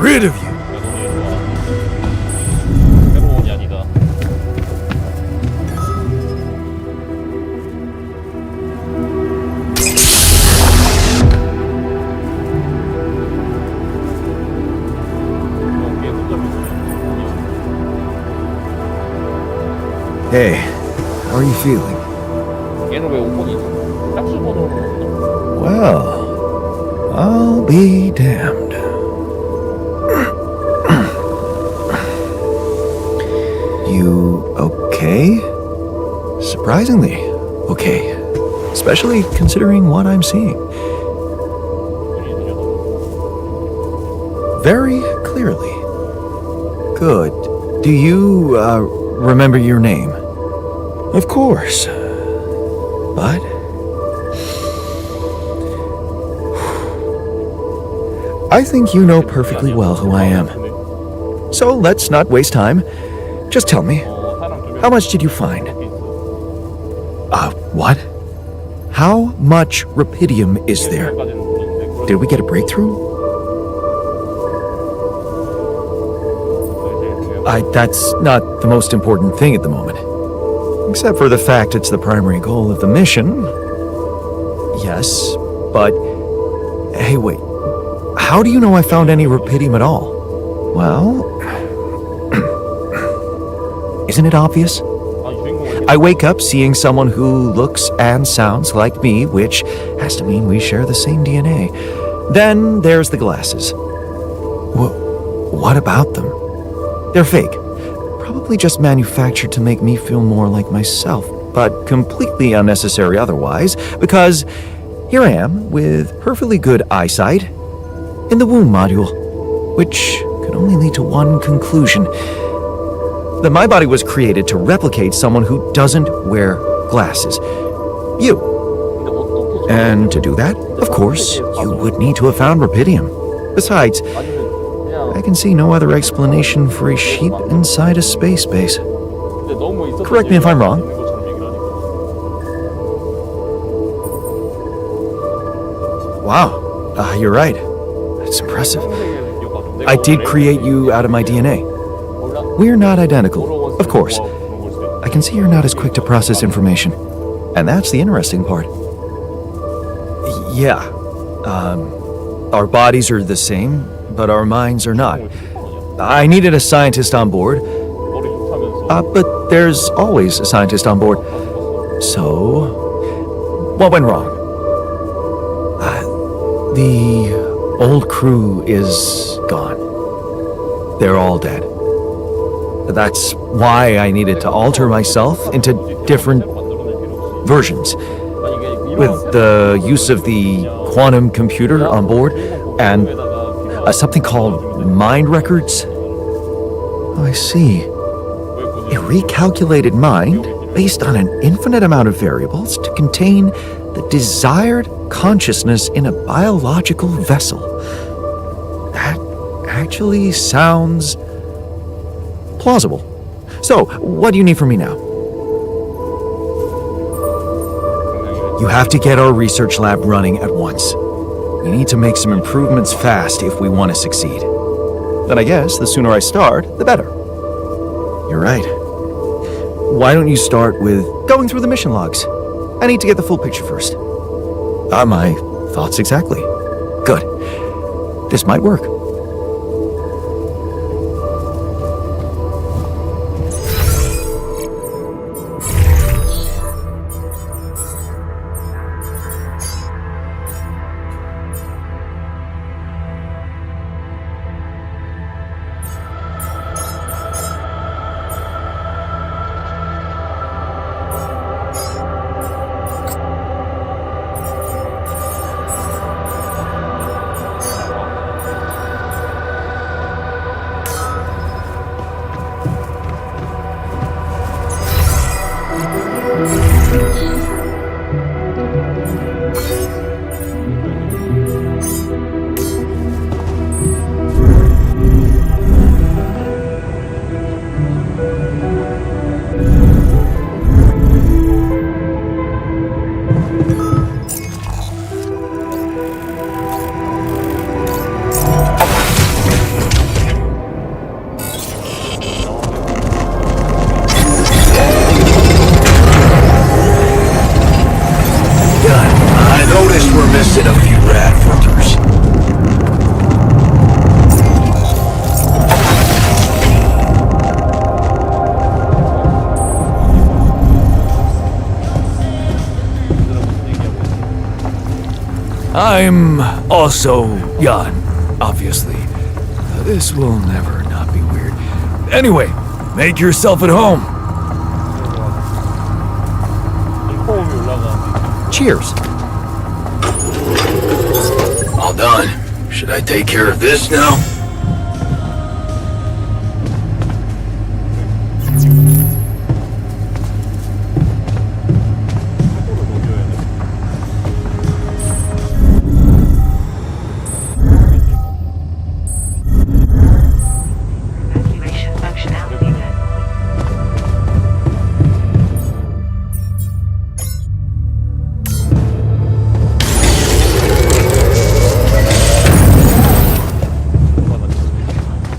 rid of you. 새로운이 아니다. Hey, how are you feeling? 얘는 왜 5번이지? 짝수 번호로 Well, I'll be damned. You okay? Surprisingly, okay. Especially considering what I'm seeing. Very clearly. Good. Do you, remember your name? Of course. But... I think you know perfectly well who I am. So let's not waste time. Just tell me, how much did you find? What? How much rupidium is there? Did we get a breakthrough? That's not the most important thing at the moment. Except for the fact it's the primary goal of the mission. Yes, but... Hey, wait. How do you know I found any rupidium at all? Well... Isn't it obvious? I wake up seeing someone who looks and sounds like me, which has to mean we share the same DNA. Then there's the glasses. What about them? They're fake. Probably just manufactured to make me feel more like myself, but completely unnecessary otherwise, because here I am with perfectly good eyesight in the womb module, which could only lead to one conclusion. That my body was created to replicate someone who doesn't wear glasses. You. And to do that, of course, you would need to have found rupidium. Besides, I can see no other explanation for a sheep inside a space base. Correct me if I'm wrong. Wow, you're right. That's impressive. I did create you out of my DNA. We're not identical, of course. I can see you're not as quick to process information. And that's the interesting part. Yeah. Our bodies are the same, but our minds are not. I needed a scientist on board. But there's always a scientist on board. So, what went wrong? The old crew is gone. They're all dead. That's why I needed to alter myself into different versions. With the use of the quantum computer on board and something called mind records. Oh, I see. A recalculated mind based on an infinite amount of variables to contain the desired consciousness in a biological vessel. That actually sounds plausible. So, what do you need from me now? You have to get our research lab running at once. We need to make some improvements fast if we want to succeed. Then I guess the sooner I start, the better. You're right. Why don't you start with going through the mission logs? I need to get the full picture first. My thoughts exactly. Good. This might work. I'm also Jan, obviously. This will never not be weird. Anyway, make yourself at home. 호흡이 올라가는. Cheers. All done. Should I take care of this now? Evacuation functionality then.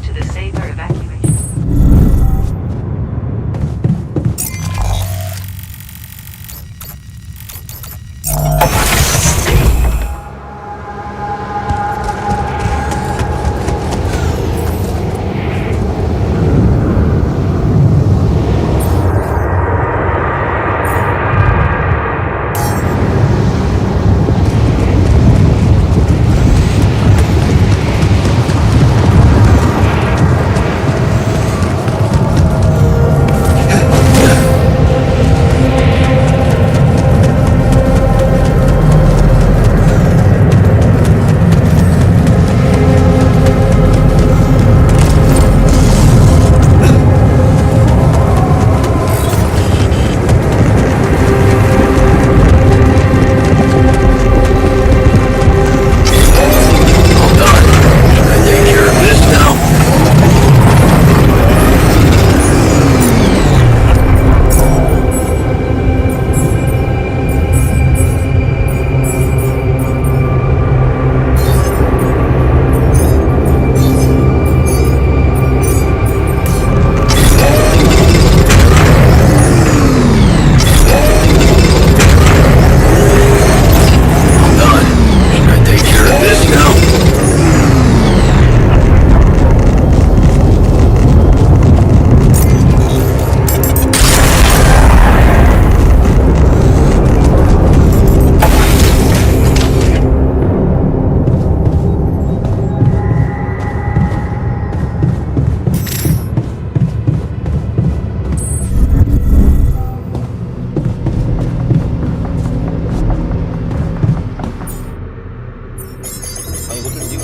To the safer evacuation.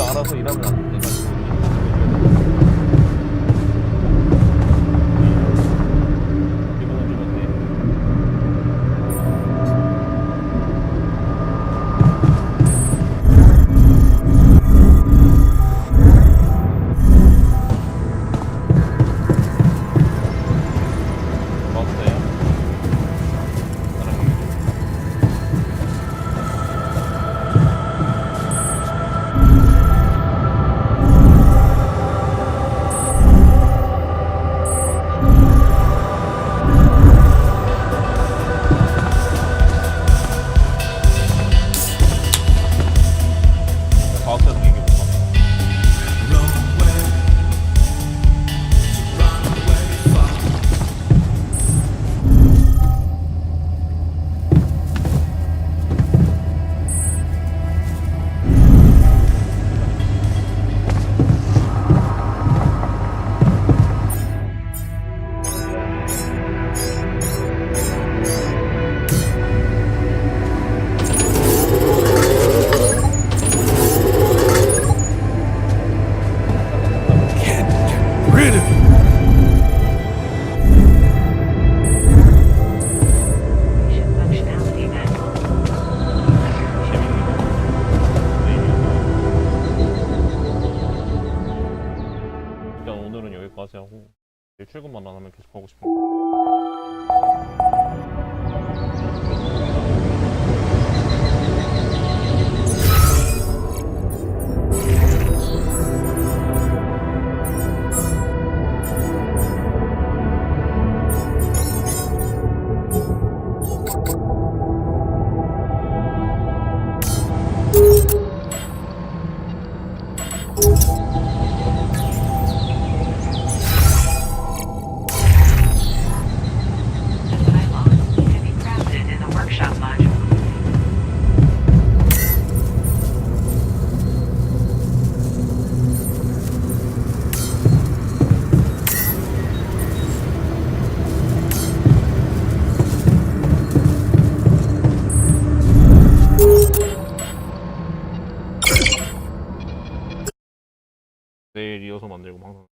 알아서 일하면 안 돼. 오늘은 여기까지 하고 내일 출근만 안 하면 계속 하고 싶은 이어서 만들고 막 항상